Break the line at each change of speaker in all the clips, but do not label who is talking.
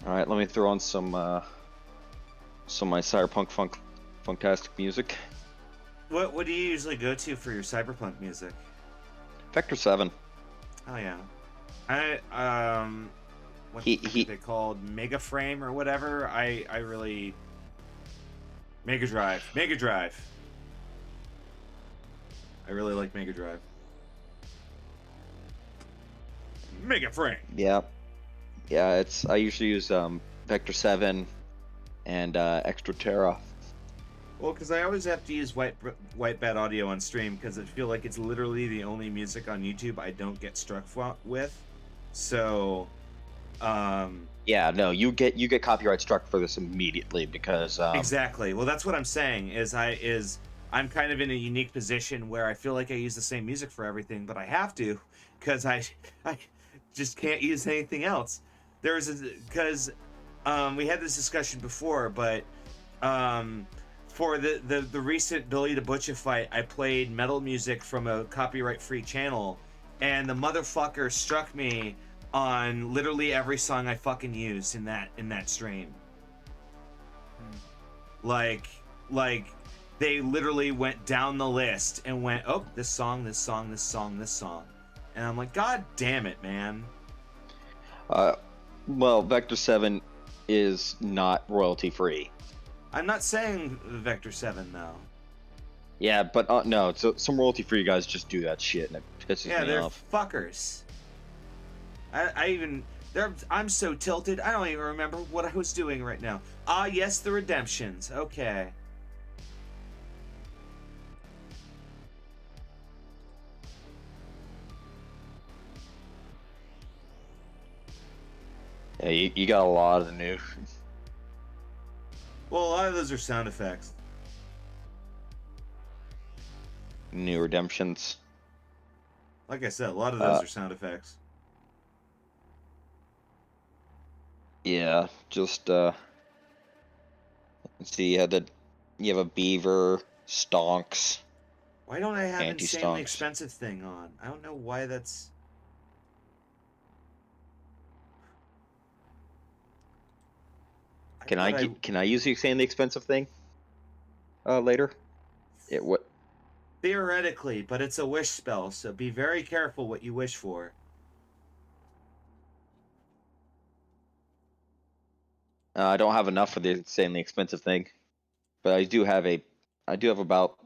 All right, let me throw on some of my Cyberpunk funktastic music.
What do you usually go to for your cyberpunk music?
Vector 7.
Oh yeah, what are
He
they called? Mega Frame or whatever. I really Mega Drive. Mega Drive. I really like Mega Drive. Mega Frame.
Yeah. Yeah, I usually use Vector 7 and Extra Terra.
Well, because I always have to use white bat audio on stream because I feel like it's literally the only music on YouTube I don't get struck with. So,
Yeah, no, you get copyright struck for this immediately because
exactly. Well, that's what I'm saying. I'm kind of in a unique position where I feel like I use the same music for everything, but I have to because I just can't use anything else. Because we had this discussion before, but for the recent Billy the Butcher fight, I played metal music from a copyright-free channel, and the motherfucker struck me on literally every song I fucking used in that stream. Like they literally went down the list and went, oh, this song, this song, this song, this song, and I'm like, God damn it, man.
well, Vector 7 is not royalty free.
I'm not saying Vector 7 though.
Yeah, but no, so some royalty free guys just do that shit and it pisses
Yeah,
me
they're
off.
fuckers. I'm so tilted, I don't even remember what I was doing right now. Ah, yes, the Redemptions. Okay.
Yeah, you got a lot of the new.
Well, a lot of those are sound effects.
New redemptions.
Like I said, a lot of those are sound effects.
Yeah, just let's see. You have a beaver, stonks.
Why don't I have insanely
Anti-stonks.
expensive thing on? I don't know why that's...
Can I use the insanely expensive thing? Later. It what?
Theoretically, but it's a wish spell, so be very careful what you wish for.
I don't have enough for the insanely expensive thing, but I do have about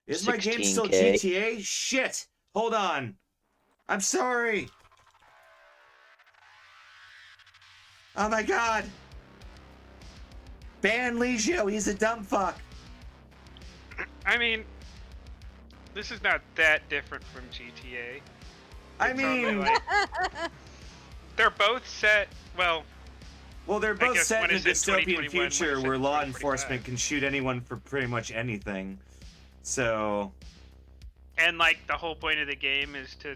Is my game still
16K.
GTA? Shit! Hold on! I'm sorry! Oh my god! Ban Legio, he's a dumb fuck!
I mean, this is not that different from GTA.
I mean...
Like, they're both set, well,
they're both set in a dystopian
2021,
future where law
2045.
enforcement can shoot anyone for pretty much anything. So...
And, like, the whole point of the game is to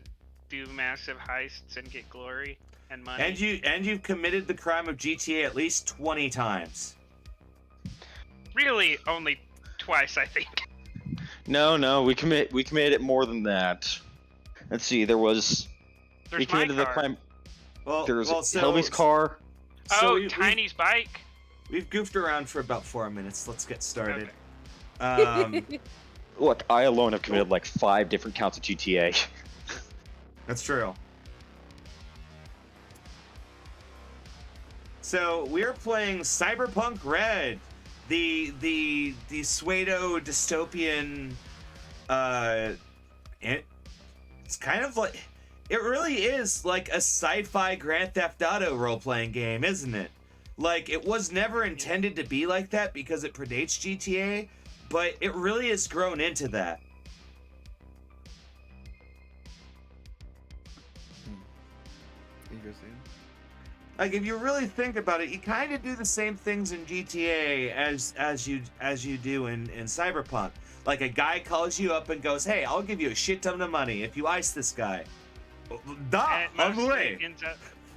do massive heists and get glory and money.
And you've committed the crime of GTA at least 20 times.
Really, only twice, I think.
No, we committed it more than that. Let's see, we
There's my
committed the
car.
crime. There's
so,
Helby's car.
Oh, Tiny's bike?
We've goofed around for about 4 minutes. Let's get started.
Okay.
Look, I alone have committed like 5 different counts of GTA.
That's true. So we're playing Cyberpunk Red, the pseudo dystopian. It's kind of like, it really is like a sci-fi Grand Theft Auto role-playing game, isn't it? Like, it was never intended to be like that because it predates GTA, but it really has grown into that.
Interesting.
Like, if you really think about it, you kind of do the same things in GTA as you do in Cyberpunk. Like, a guy calls you up and goes, "Hey, I'll give you a shit ton of money if you ice this guy." I'm away.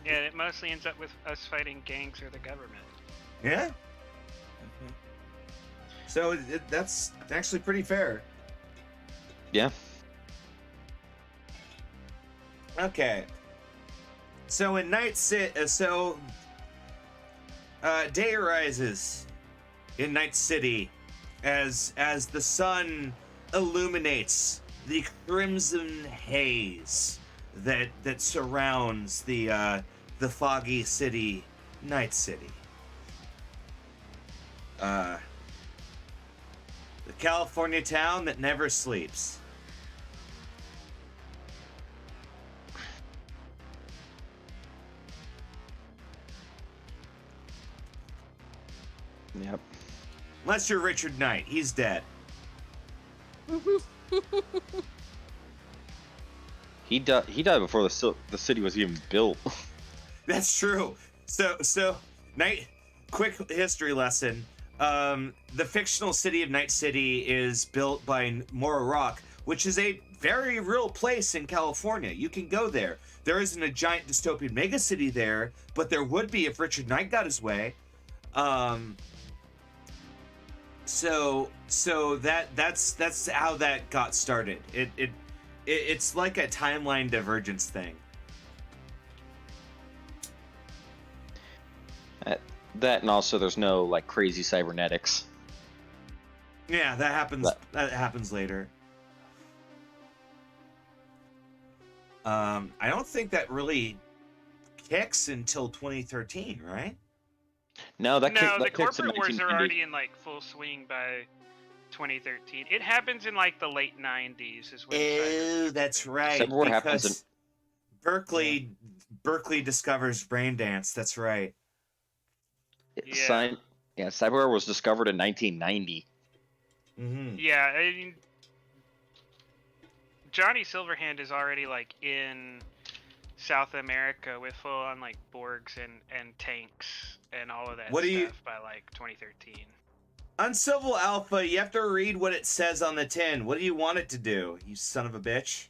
It mostly ends up with us fighting gangs or the government.
Yeah. So that's actually pretty fair.
Yeah.
Okay. So in day rises in Night City as the sun illuminates the crimson haze that surrounds the foggy city, Night City. The California town that never sleeps.
Yep.
Unless you're Richard Knight, he's dead.
He died before the city was even built.
That's true. So Night. Quick history lesson. The fictional city of Night City is built by Mora Rock, which is a very real place in California. You can go there. There isn't a giant dystopian megacity there, but there would be if Richard Knight got his way. So that's how that got started. It's like a timeline divergence thing.
That and also there's no like crazy cybernetics.
Yeah, that happens later. I don't think that really kicks until 2013, right?
No,
the
kicks in
corporate wars are
1990.
already in like full swing by 2013. It happens in like the late 90s is when
Oh, that's right.
Civil War happens in
Berkeley discovers braindance. That's right.
Yeah.
Cyberware was discovered in 1990.
Mm-hmm.
Yeah, I mean, Johnny Silverhand is already like in South America with full on like Borgs and tanks and all of that stuff by like 2013.
On Civil Alpha, you have to read what it says on the tin. What do you want it to do, you son of a bitch?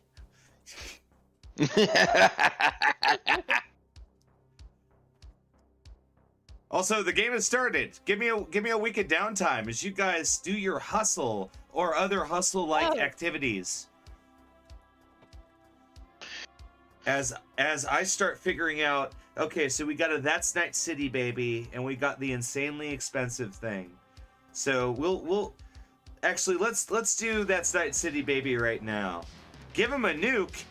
Also, the game has started. Give me a week of downtime as you guys do your hustle or other hustle-like activities. As I start figuring out, okay, so we got a That's Night City baby, and we got the insanely expensive thing. So we'll actually let's do That's Night City baby right now. Give him a nuke.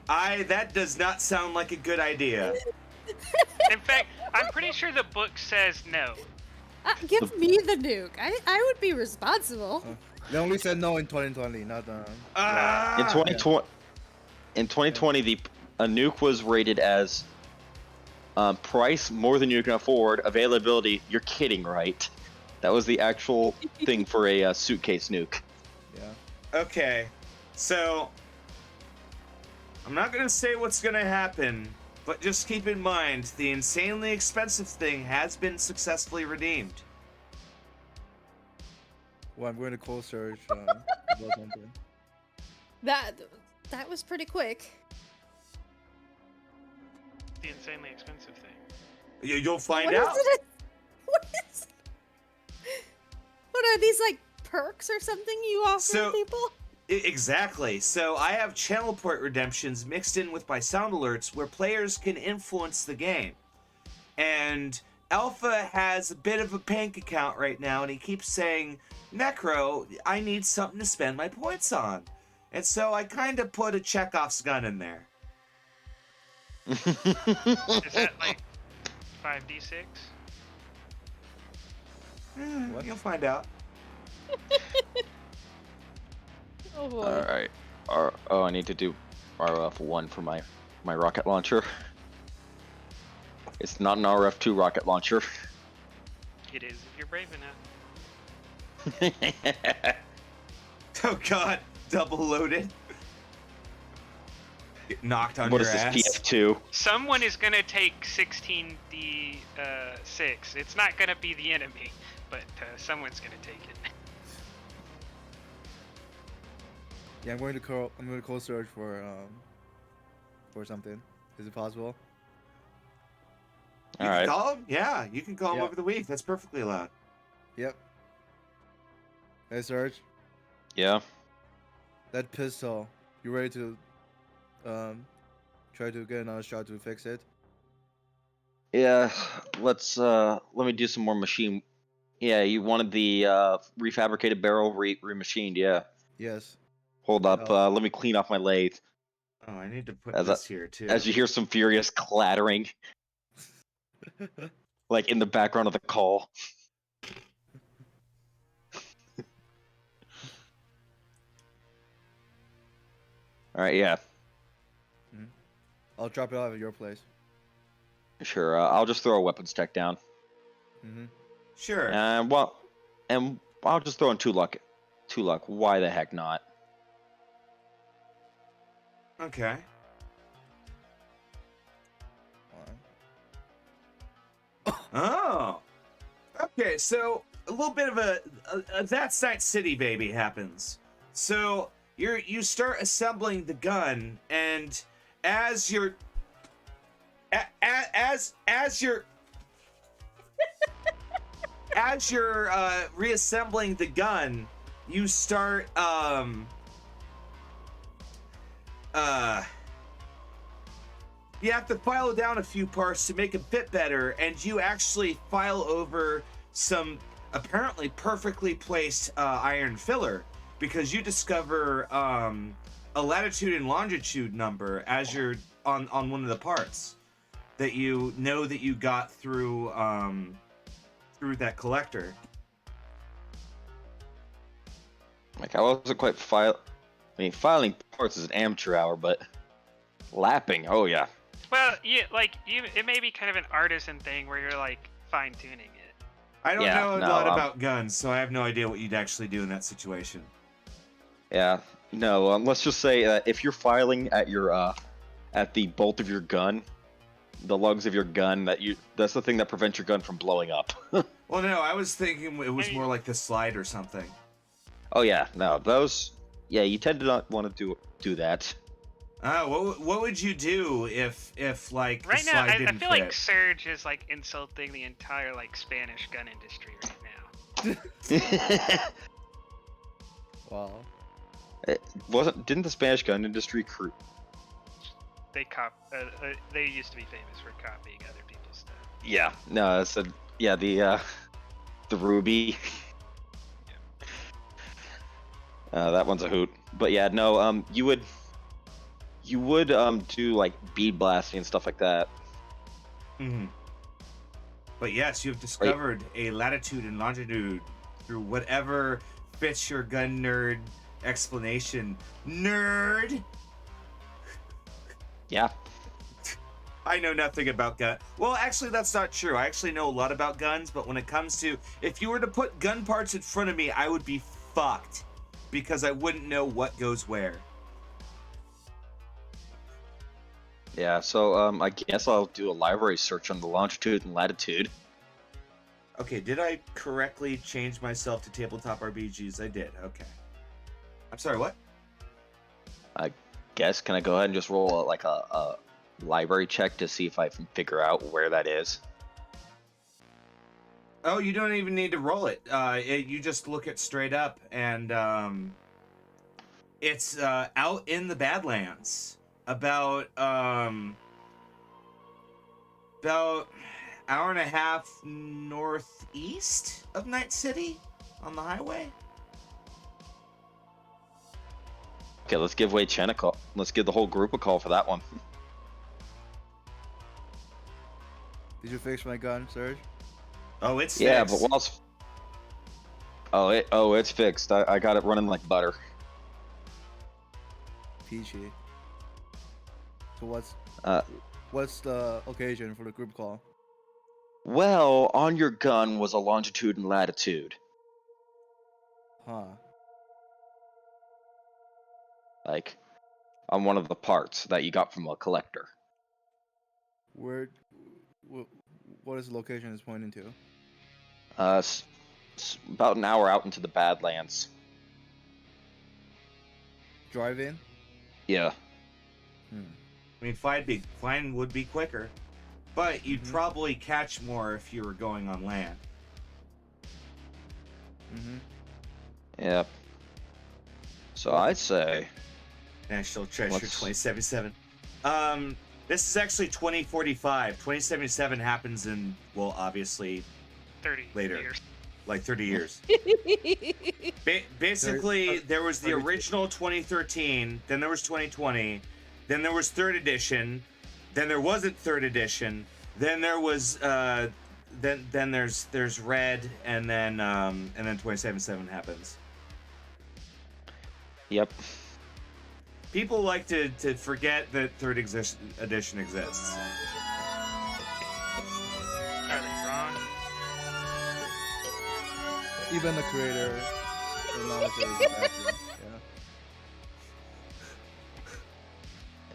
That does not sound like a good idea.
In fact, I'm pretty sure the book says no.
Give me the nuke. I would be responsible.
They only said no in 2020, not
In 2020, a nuke was rated as price more than you can afford, availability. You're kidding, right? That was the actual thing for a suitcase nuke.
Yeah.
Okay, so I'm not gonna say what's gonna happen, but just keep in mind the insanely expensive thing has been successfully redeemed.
Well, I'm going to cold search about something.
That was pretty quick.
The insanely expensive thing.
You'll find
What
out.
is it? What are these, like perks or something you offer people?
Exactly. So I have channel port redemptions mixed in with my sound alerts where players can influence the game. And Alpha has a bit of a bank account right now, and he keeps saying, Necro, I need something to spend my points on. And so I kind of put a Chekhov's gun in there.
Is that like 5d6?
You'll find out.
Oh boy.
All right. I need to do RF1 for my rocket launcher. It's not an RF2 rocket launcher.
It is if you're brave enough.
Oh god, double loaded. Get knocked on
What
your
is this,
ass.
PF2?
Someone is gonna take 16d6. It's not gonna be the enemy, but someone's gonna take it.
Yeah, I'm going to cold search for something. Is it possible?
You
All
can
right.
call him? Yeah, you can call him
Yeah.
over the week. That's perfectly allowed.
Yep. Hey, search.
Yeah.
That pistol. You ready to try to get another shot to fix it?
Yeah, let me do some more machine. Yeah, you wanted the refabricated barrel remachined, yeah.
Yes.
Hold up, let me clean off my lathe.
Oh, I need to put
As,
this here too.
as you hear some furious clattering, like in the background of the call. Alright, yeah.
I'll drop it off at your place.
Sure, I'll just throw a weapons tech down.
Sure.
And I'll just throw in 2 luck. 2 luck. Why the heck not?
Okay. Oh. Okay, so a little bit of a That's Night City baby happens. So you start assembling the gun, and as you're as you're reassembling the gun, you start you have to file down a few parts to make it fit better, and you actually file over some apparently perfectly placed iron filler, because you discover a latitude and longitude number as you're on one of the parts that you know that you got through that collector.
Like, I wasn't quite filing parts is an amateur hour, but lapping, oh yeah.
Well, it may be kind of an artisan thing where you're like fine tuning it.
I don't know a lot about guns, so I have no idea what you'd actually do in that situation.
Yeah, no. Let's just say if you're filing at your at the bolt of your gun, the lugs of your gun, that's the thing that prevents your gun from blowing up.
Well, no, I was thinking it was more like the slide or something.
Oh yeah, no, those. Yeah, you tend to not want to do that.
What would you do if like
right
the
now?
slide
I
didn't
feel
fit?
like Surge is like insulting the entire like Spanish gun industry right now.
Wow.
Didn't the Spanish gun industry
They used to be famous for copying other people's stuff.
Yeah, no, I said the Ruby. That one's a hoot. But yeah, no, you would do like bead blasting and stuff like that.
Mm-hmm. But yes, you've discovered a latitude and longitude through whatever fits your gun nerd explanation. Nerd!
Yeah.
I know nothing about gun. Well, actually, that's not true. I actually know a lot about guns, but when it comes to, if you were to put gun parts in front of me, I would be fucked, because I wouldn't know what goes where.
Yeah, so I guess I'll do a library search on the longitude and latitude.
Okay, did I correctly change myself to tabletop RPGs? I did. Okay. I'm sorry, what?
I guess, can I go ahead and just roll a library check to see if I can figure out where that is?
Oh, you don't even need to roll it. You just look it straight up, and it's out in the Badlands, about hour and a half northeast of Night City on the highway.
Okay, let's give Wei Chen a call. Let's give the whole group a call for that one.
Did you fix my gun, Serge?
Oh, it's
yeah,
fixed.
but whilst it's fixed. I got it running like butter.
Peachy. So what's the occasion for the group call?
Well, on your gun was a longitude and latitude.
Huh.
Like, on one of the parts that you got from a collector.
What is the location it's pointing to?
About an hour out into the Badlands.
Drive in?
Yeah.
I mean, flying would be quicker, but you'd probably catch more if you were going on land.
Yep. So I'd say
National Treasure 2077. This is actually 2045. 2077 happens in, well, obviously
30
later,
years.
like 30 years. Basically, there was the original 2013, then there was 2020, then there was 3rd edition, then there wasn't 3rd edition, then there was then there's red, and then 2077 happens.
Yep.
People like to forget that 3rd edition exists.
Are they wrong?
Even the creator acknowledges it is accurate.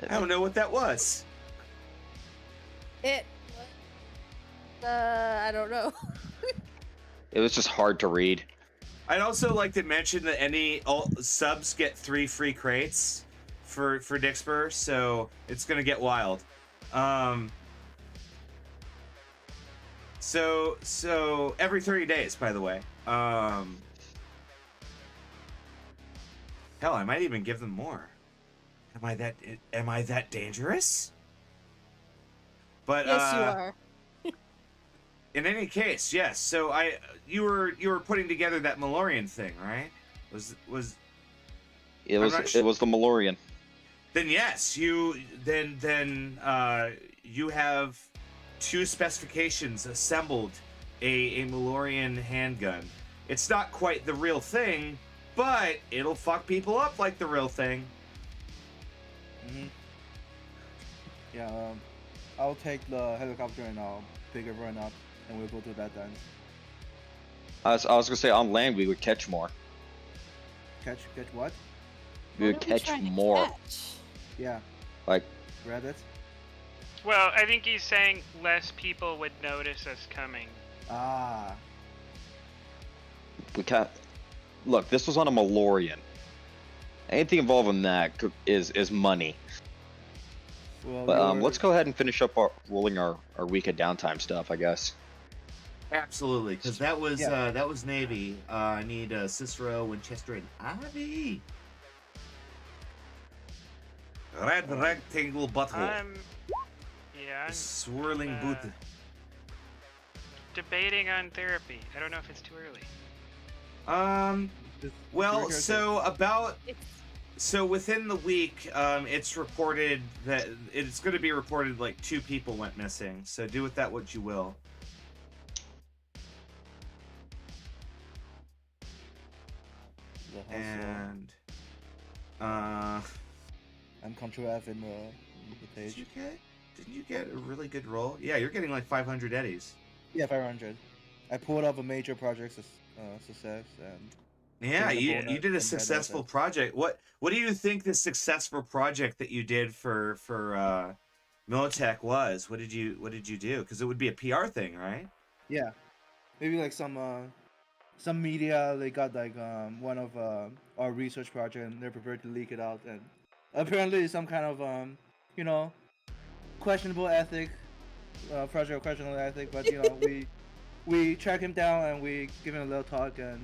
Yeah.
I don't know what that was.
It. I don't know.
It was just hard to read.
I'd also like to mention that any subs get 3 free crates for Dixper, so it's gonna get wild. So every 30 days, by the way. Hell, I might even give them more. Am I that dangerous? But
Yes, you are.
in any case, yes. So you were putting together that Malorian thing, right? Was
It was the Malorian.
Then yes, you have 2 specifications assembled a Malorian handgun. It's not quite the real thing, but it'll fuck people up like the real thing.
Mm-hmm. Yeah. I'll take the helicopter and I'll pick everyone up, and we'll go to that then.
I was gonna say on land we would catch more.
Catch what?
We would
What are we
catch
trying to
more.
catch?
Yeah.
Like
Rabbits.
Well, I think he's saying less people would notice us coming.
Ah.
we can't. Look, this was on a Malorian. Anything involving that is money.
Well,
But let's go ahead and finish up rolling our week of downtime stuff, I guess.
Absolutely, because that was Navy. I need Cicero, Winchester, and Ivy. Red rectangle butthole.
I'm
Swirling boot.
debating on therapy. I don't know if it's too early.
Well, so within the week, it's reported that it's going to be reported like 2 people went missing. So do with that what you will. And
I'm Control F in the page.
Didn't you get a really good roll? Yeah, you're getting like 500 eddies.
Yeah, 500. I pulled off a major project success, and
yeah, you did a successful project. What do you think the successful project that you did for Militech was? What did you do? Because it would be a PR thing, right?
yeah, maybe like some media, they got like one of our research project, and they're prepared to leak it out, and apparently some kind of questionable ethic project of questionable ethic, but we track him down and we give him a little talk, and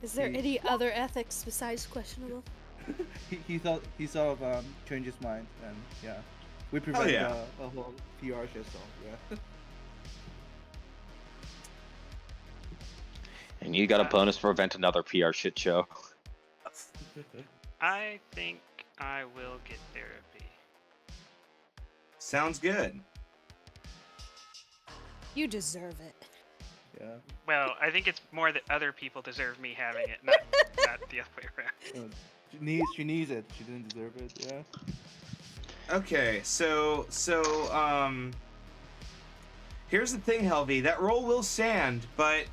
Is there any other ethics besides questionable?
he sort of changed his mind, and yeah, we prevent a whole PR shit, so yeah.
And you got a bonus to prevent another PR shit show.
I think I will get therapy.
Sounds good.
You deserve it.
Yeah.
Well, I think it's more that other people deserve me having it, not the other way around.
She needs it. She didn't deserve it. Yeah.
Okay, so here's the thing, Helvey. That roll will stand, but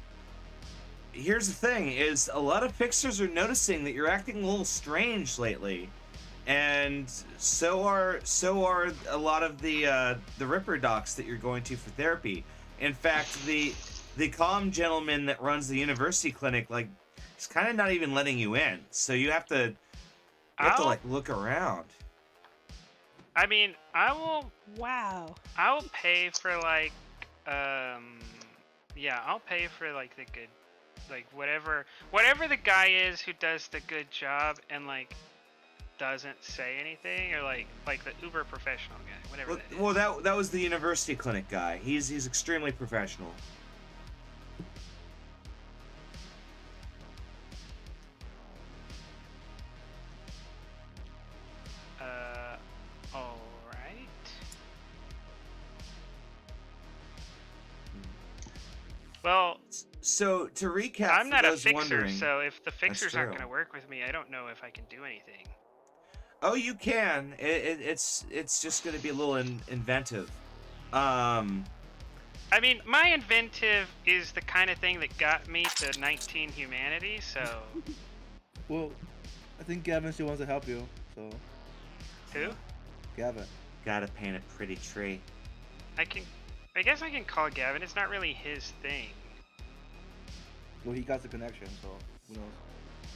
here's the thing: is a lot of fixers are noticing that you're acting a little strange lately, and so are a lot of the Ripper docs that you're going to for therapy. In fact, the calm gentleman that runs the university clinic, like, he's kind of not even letting you in. So you have to like look around.
I mean, I will
Wow.
pay for like I'll pay for like the good, like whatever the guy is who does the good job, and like doesn't say anything, or like the uber professional guy, whatever that is.
Well, that was the university clinic guy. He's extremely professional.
All right. Well,
so to recap,
I'm not a fixer,
wondering,
so if the fixers aren't
true.
going to work with me, I don't know if I can do anything.
Oh, you can. It's just going to be a little inventive.
I mean, my inventive is the kind of thing that got me to 19 humanity, so...
Well, I think Gavin still wants to help you, so...
Who?
Gavin.
Gotta paint a pretty tree.
I guess I can call Gavin. It's not really his thing.
Well, he got the connection, so who knows?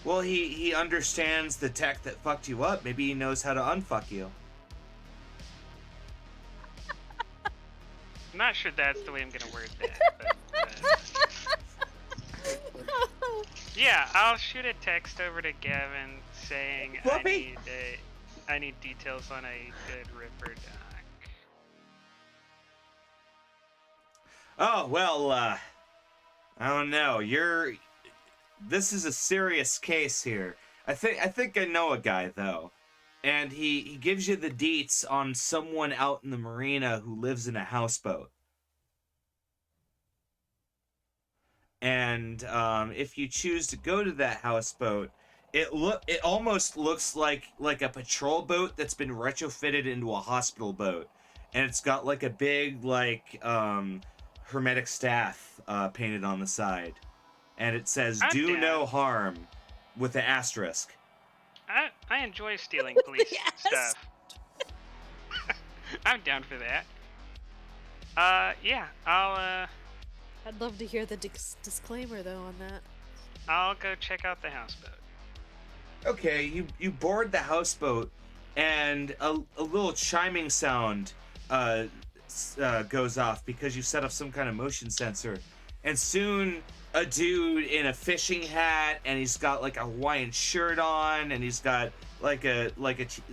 Well, he understands the tech that fucked you up. Maybe he knows how to unfuck you.
I'm not sure that's the way I'm gonna word that. But, yeah, I'll shoot a text over to Gavin saying I need details on a good Ripper doc.
Oh well, I don't know. This is a serious case here. I think I know a guy though, and he gives you the deets on someone out in the marina who lives in a houseboat. And if you choose to go to that houseboat, it almost looks like a patrol boat that's been retrofitted into a hospital boat, and it's got like a big hermetic staff painted on the side, and it says "Do no harm" with an asterisk.
I enjoy stealing police stuff. I'm down for that. Yeah, I'll
I'd love to hear the disclaimer though on that.
I'll go check out the houseboat.
Okay, you board the houseboat, and a little chiming sound goes off because you set up some kind of motion sensor, and soon a dude in a fishing hat, and he's got like a Hawaiian shirt on, and he's got like a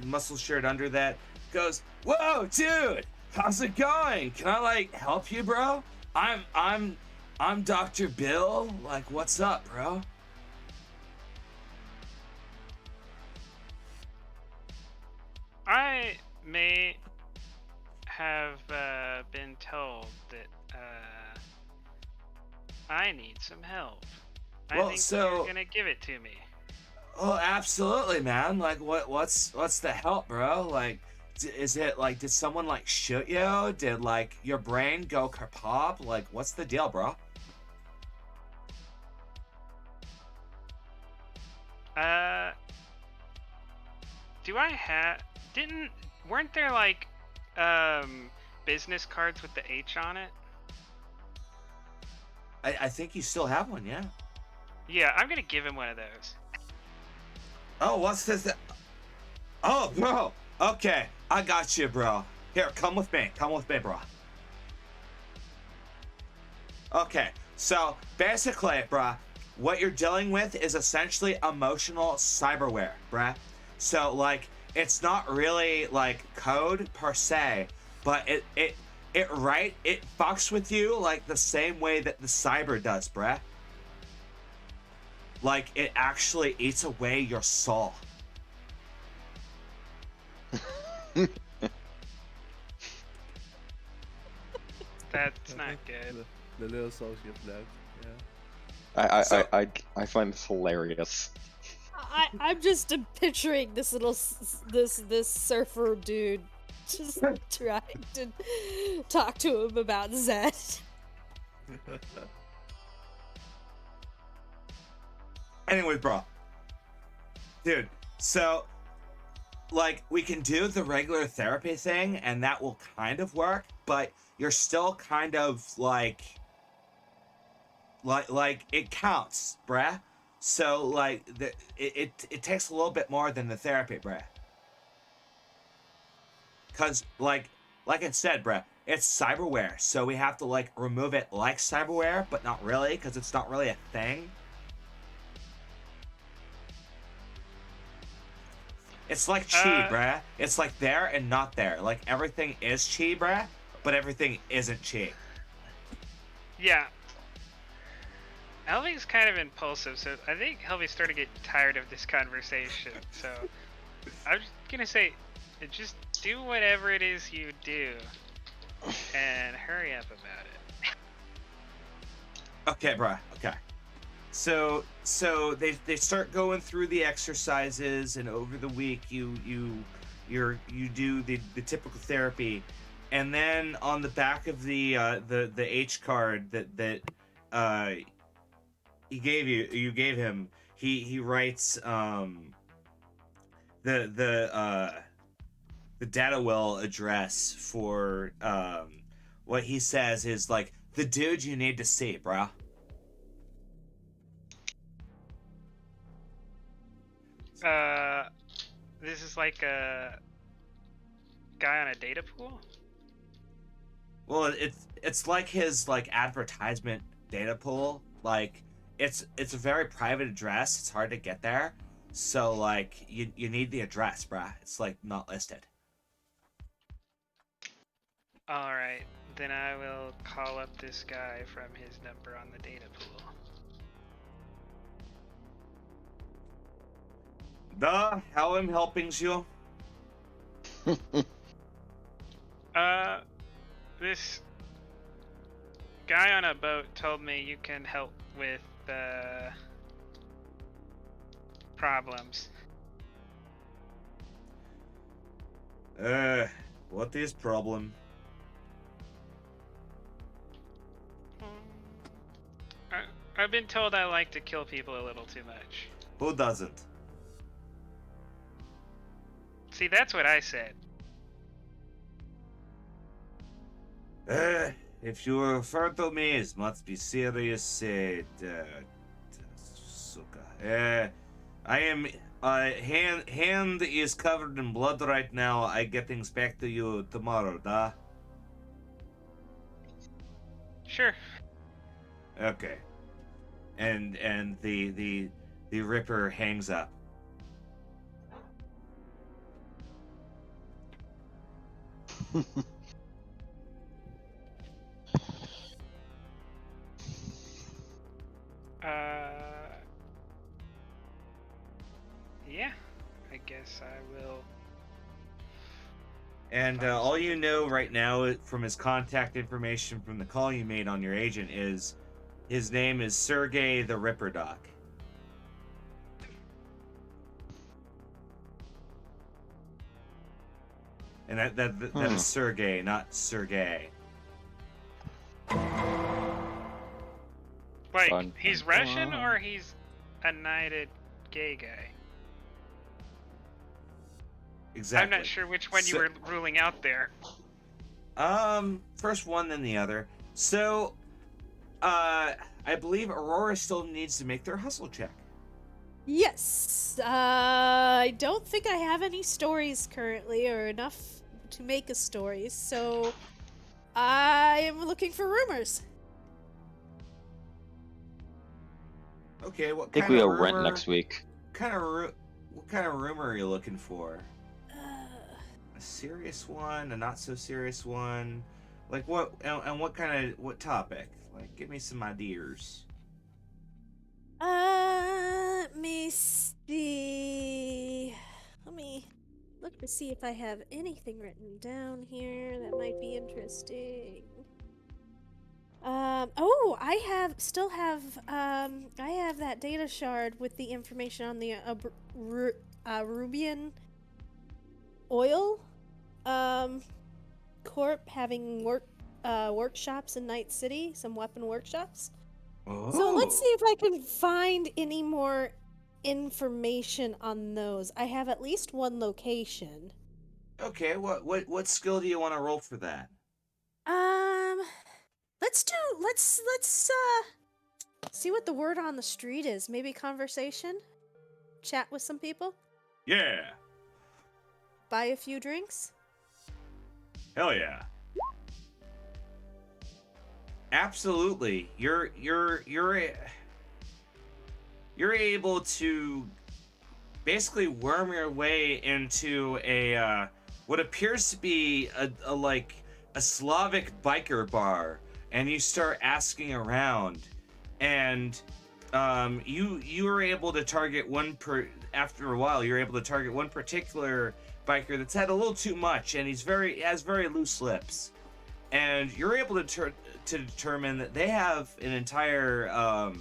muscle shirt under that, goes, "Whoa, dude, how's it going? Can I like help you, bro? I'm Dr. Bill. Like, what's up, bro?"
I may have been told that I need some help.
Well,
I think
so
you're gonna give it to me.
Oh, absolutely, man. Like, what's the help, bro? Like, is it like, did someone like shoot you? Did like your brain go kerpop? Like, what's the deal, bro?
Do I have? Weren't there like business cards with the H on it?
I think you still have one, yeah.
Yeah, I'm gonna give him one of those.
Oh, what's this? Oh, bro. Okay, I got you, bro. Here, come with me. Come with me, bro. Okay, so basically, bruh, what you're dealing with is essentially emotional cyberware, bruh. So, like, it's not really, like, code per se, but it fucks with you, like, the same way that the cyber does, bruh. Like, it actually eats away your soul.
That's not good.
The little social flag, yeah.
I find this hilarious.
I'm just picturing this little this surfer dude just trying to talk to him about Zed.
Anyway, bro. Dude, so, like, we can do the regular therapy thing, and that will kind of work, but you're still kind of, like, it counts, bruh. So, like, it takes a little bit more than the therapy, bruh. Because, like I said, bruh, it's cyberware, so we have to, like, remove it like cyberware, but not really, because it's not really a It's like chi, bruh. It's like there and not there. Like everything is chi, bruh, but everything isn't chi.
Yeah. Helving's kind of impulsive, so I think Helving's starting to get tired of this conversation. So I'm just gonna say, just do whatever it is you do, and hurry up about it.
Okay, bruh. Okay. So they start going through the exercises, and over the week you do the typical therapy, and then on the back of the H card that you gave him, he writes the data well address for what he says is like the dude you need to see, bruh.
This is like a guy on a data pool?
Well, it's like his like advertisement data pool. Like it's a very private address. It's hard to get there. So like you need the address, bruh. It's like not listed.
Alright, then I will call up this guy from his number on the data pool.
How am helping you?
This guy on a boat told me you can help with problems.
What is problem?
I've been told I like to kill people a little too much.
Who doesn't?
See, that's what I said.
If you refer to me, it must be serious, Suka. I am, hand is covered in blood right now. I get things back to you tomorrow, da?
Sure.
Okay. And the Ripper hangs up.
Yeah, I guess I will.
And all you know right now from his contact information from the call you made on your agent is his name is Sergey the Ripper Doc. And that is Sergey, not Sergey.
Like,
Fun.
he's Russian or he's a knighted gay guy?
Exactly.
I'm not sure which one you were ruling out there.
First one, then the other. So, I believe Aurora still needs to make their hustle check.
Yes. I don't think I have any stories currently or enough to make a story, so I am looking for rumors.
Okay,
I think we
of
have
rumor,
rent next week.
what kind of rumor are you looking for? A serious one, a not so serious one? Like what, and what topic? Like, give me some ideas.
Let me see. Let me look to see if I have anything written down here that might be interesting. I have that data shard with the information on the Rubian Oil Corp having workshops in Night City, some weapon workshops.
Oh.
So let's see if I can find any more information on those. I have at least one location.
Okay, what skill do you want to roll for that?
Let's see what the word on the street is. Maybe conversation? Chat with some people?
Yeah.
Buy a few drinks?
Hell yeah. Absolutely. You're able to basically worm your way into a what appears to be a Slavic biker bar, and you start asking around, and you are able to target after a while you're able to target one particular biker that's had a little too much, and he has very loose lips, and you're able to determine that they have an entire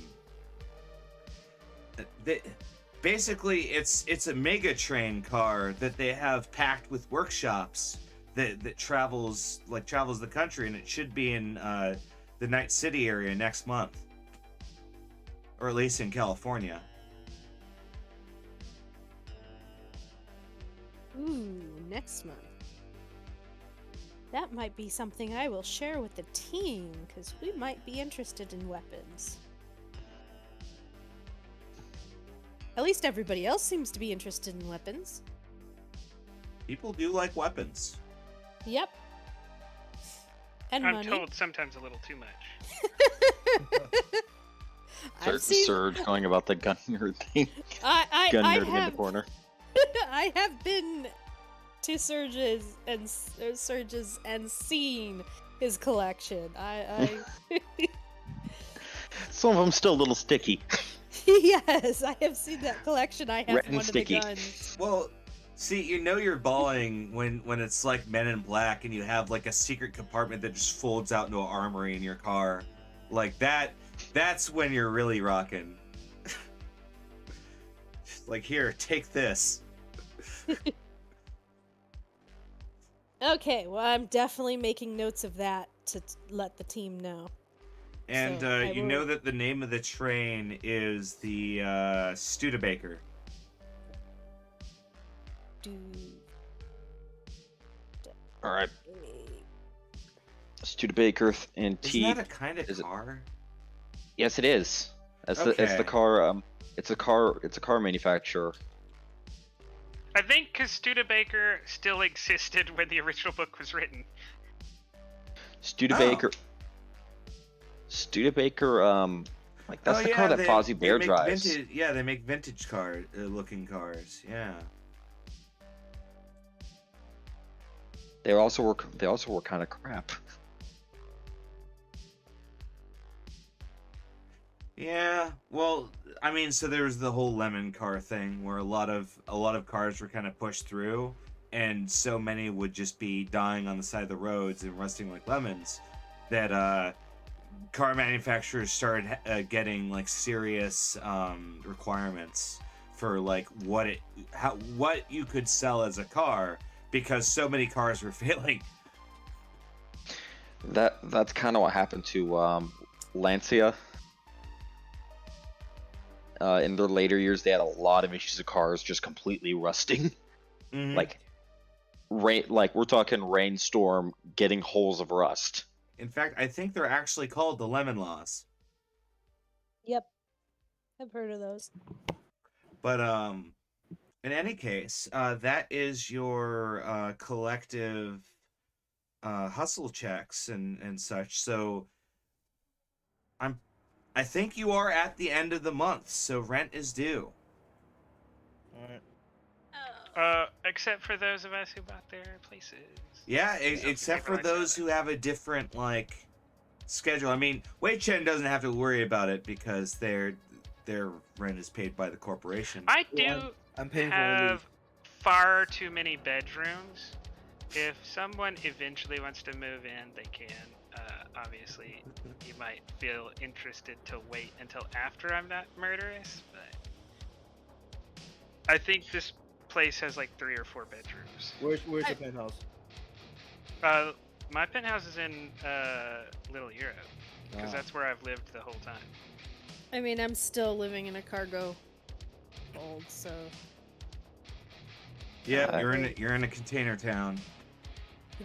basically it's a mega train car that they have packed with workshops that travels the country, and it should be in the Night City area next month, or at least in California.
Ooh, next month. That might be something I will share with the team, because we might be interested in weapons. At least everybody else seems to be interested in weapons.
People do like weapons.
Yep. And
I'm
money.
told sometimes a little too much.
I've seen...
Surge going about the gun nerd thing. Gun
I
nerding in
have...
the corner.
I have been to Surge's and seen his collection. I
Some of them still a little sticky.
Yes, I have seen that collection. I have
Red and
one
sticky.
of the guns.
Well, see, you're balling when it's like Men in Black and you have like a secret compartment that just folds out into an armory in your car. Like that's when you're really rocking. Like, here, take this.
Okay, well, I'm definitely making notes of that to let the team know.
And
So,
you know that the name of the train is the Studebaker.
All right, Studebaker and
Isn't
T.
that a kind of car?
Yes, it is. It's the
Okay.
car. It's a car manufacturer.
I think because Studebaker still existed when the original book was written.
Studebaker. Studebaker. Like that's the car that Fozzie Bear drives.
They make vintage looking cars. Yeah.
They also were kind of crap.
Yeah, well, I mean, so there was the whole lemon car thing where a lot of cars were kind of pushed through, and so many would just be dying on the side of the roads and rusting like lemons that car manufacturers started getting like serious requirements for like what you could sell as a car, because so many cars were failing.
That's kind of what happened to Lancia. In their later years, they had a lot of issues of cars just completely rusting.
Mm-hmm.
Like we're talking rainstorm getting holes of rust.
In fact, I think they're actually called the lemon laws.
Yep, I've heard of those.
But in any case, that is your collective hustle checks and such. So I think you are at the end of the month, so rent is due.
Alright.
Except for those of us who bought their places.
Yeah,
So
except for
everyone's
those
got
who have a different like schedule. I mean, Wei Chen doesn't have to worry about it because their rent is paid by the corporation.
I do
Well, I'm paying for a
have
lease.
far too many bedrooms. If someone eventually wants to move in, they can. Obviously, you might feel interested to wait until after I'm not murderous, but I think this place has like 3 or 4 bedrooms.
Where's the penthouse?
My penthouse is in Little Europe, because
Ah.
that's where I've lived the whole time.
I mean, I'm still living in a cargo hold, so
Yeah, you're in a container town.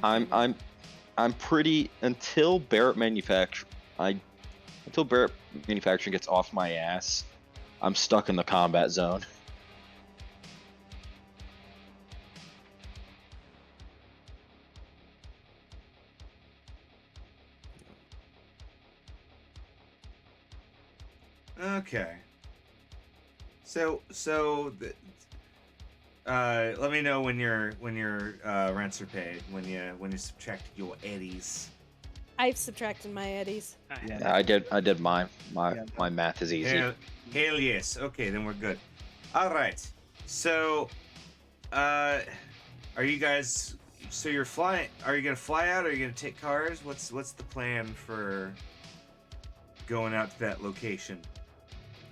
I'm pretty until Barrett Manufacturing gets off my ass. I'm stuck in the combat zone.
Okay. So Let me know when your rents are paid. When you subtract your eddies.
I've subtracted my eddies.
Yeah.
Yeah, I did mine. My math is easy.
Hell yes. Okay, then we're good. All right. So, are you guys? So you're flying? Are you gonna fly out? Or are you gonna take cars? What's the plan for going out to that location?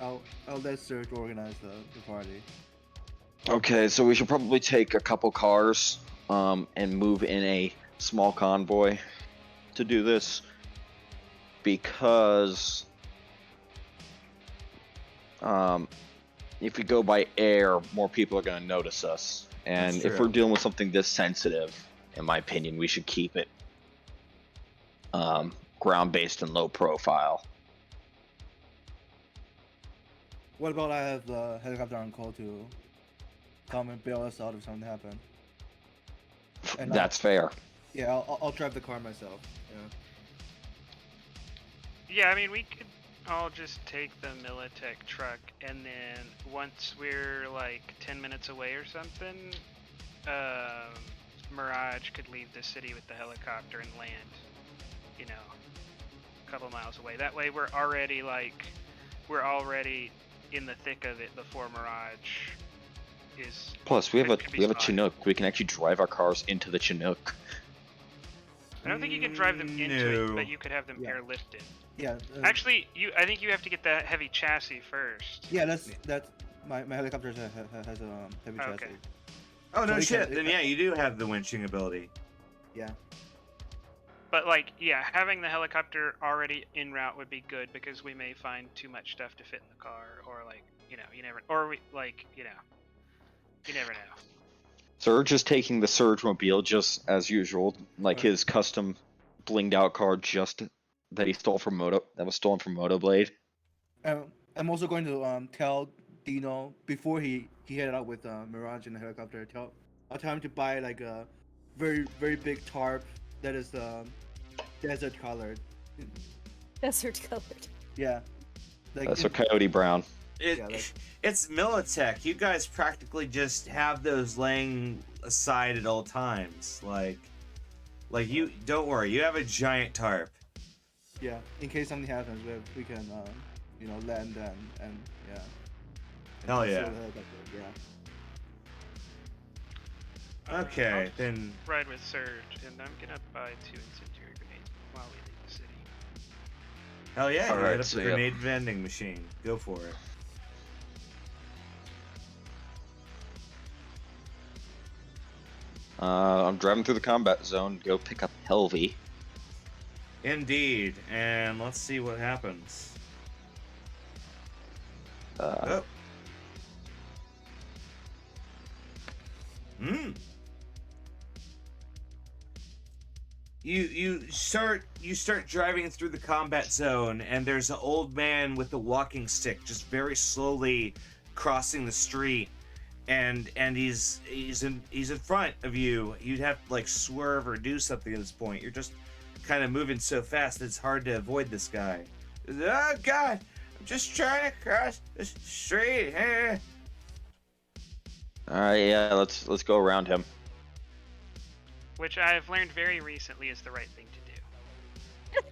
I'll let Serge organize the party.
Okay, so we should probably take a couple cars, and move in a small convoy to do this, because if we go by air, more people are going to notice us, and
That's
if
true.
we're dealing with something this sensitive, in my opinion, we should keep it ground-based and low profile.
What about I have the helicopter on call to come and bail us out if something happens? And
That's fair.
Yeah, I'll drive the car myself. Yeah.
Yeah, I mean, we could all just take the Militech truck, and then once we're like 10 minutes away or something, Mirage could leave the city with the helicopter and land, you know, a couple miles away. That way we're already in the thick of it before Mirage is...
Plus, we have a
spotted.
Chinook. We can actually drive our cars into the Chinook.
I don't think you can drive them into it,
No.
but you could have them
Yeah.
airlifted.
Yeah.
Actually, I think you have to get the heavy chassis first.
Yeah, that's my helicopter has a heavy chassis.
Okay.
Oh no
So we
shit!
can-
Then yeah, you do have the winching ability.
Yeah.
But like, yeah, having the helicopter already en route would be good, because we may find too much stuff to fit in the car, or like, you know, you never know.
Surge is taking the Surge Mobile just as usual, like
Okay.
his custom blinged out car that he stole from that was stolen from Motoblade.
I'm also going to tell Dino before he headed out with Mirage in the helicopter. I'll tell him to buy like a very big tarp that is desert colored.
Desert colored.
Yeah. Like
That's a Coyote Brown.
Yeah, that's-
It's Militech. You guys practically just have those laying aside at all times. Like you don't worry. You have a giant tarp.
yeah. In case something happens, we can land and yeah.
Hell
steal
yeah.
the helicopter, yeah.
Okay,
I'll
then
ride with Surge, and I'm gonna buy 2 incendiary grenades while we leave the city.
hell yeah,
All
you
right,
hit up
so
the
yeah.
grenade vending machine. Go for it.
I'm driving through the combat zone to go pick up Helvey.
Indeed, and let's see what happens.
Uh,
Oh. Hmm. You start driving through the combat zone, and there's an old man with a walking stick just very slowly crossing the street, and he's in front of you. You'd have to like swerve or do something at this point. You're just kind of moving so fast that it's hard to avoid this guy. Oh God! I'm just trying to cross the street.
all right, yeah, let's go around him.
Which I've learned very recently is the right thing to do.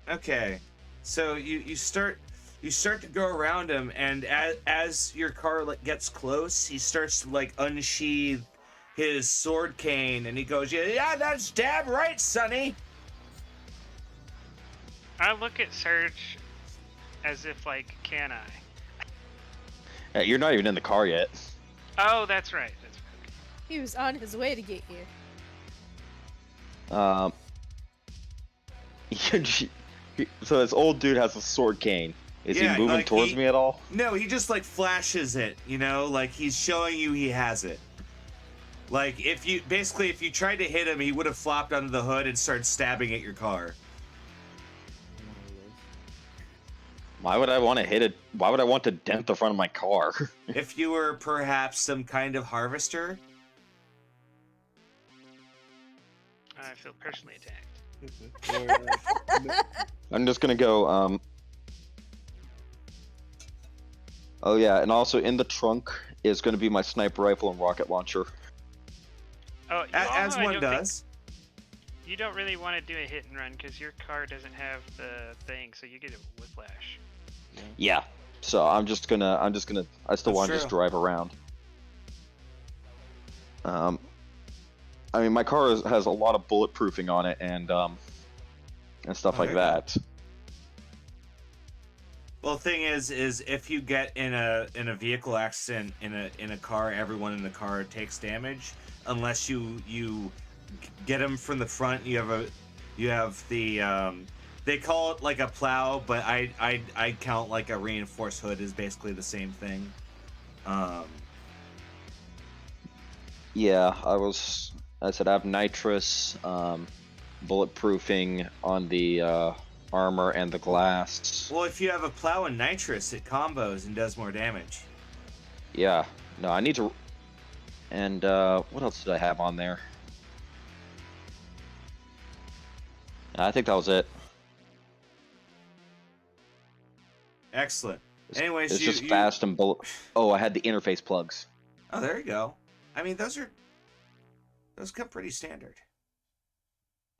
Okay, so you start to go around him, and as your car gets close, he starts to like unsheath his sword cane, and he goes, "Yeah, that's damn right, Sonny."
I look at Surge as if like, can I?
Yeah, you're not even in the car yet.
Oh, that's right. That's right.
He was on his way to get here.
So this old dude has a sword cane. Is
Yeah,
he moving
like
towards me at all?
No, he just like flashes it, like he's showing you he has it. Like if you tried to hit him, he would have flopped under the hood and started stabbing at your car.
Why would I want to hit it? Why would I want to dent the front of my car?
If you were perhaps some kind of harvester.
I feel personally attacked.
Or,
I'm just gonna go Oh yeah, and also in the trunk is going to be my sniper rifle and rocket launcher.
Oh,
As
I
one
don't
does.
You don't really want to do a hit and run because your car doesn't have the thing, so you get a whiplash.
Yeah. So I still
That's
want to just
true.
drive around. I mean, my car has a lot of bulletproofing on it and stuff
Oh,
like
there you go.
that.
Well, the thing is if you get in a vehicle accident in a car, everyone in the car takes damage unless you get them from the front. You have the they call it like a plow, but I count like a reinforced hood is basically the same thing.
Yeah, I said I have nitrous, bulletproofing on the armor and the glass.
Well, if you have a plow and nitrous, it combos and does more damage.
Yeah. No, I need to. And what else did I have on there? I think that was it.
Excellent. Anyways,
It's just fast and bullet. Oh, I had the interface plugs.
Oh, there you go. I mean, those come pretty standard.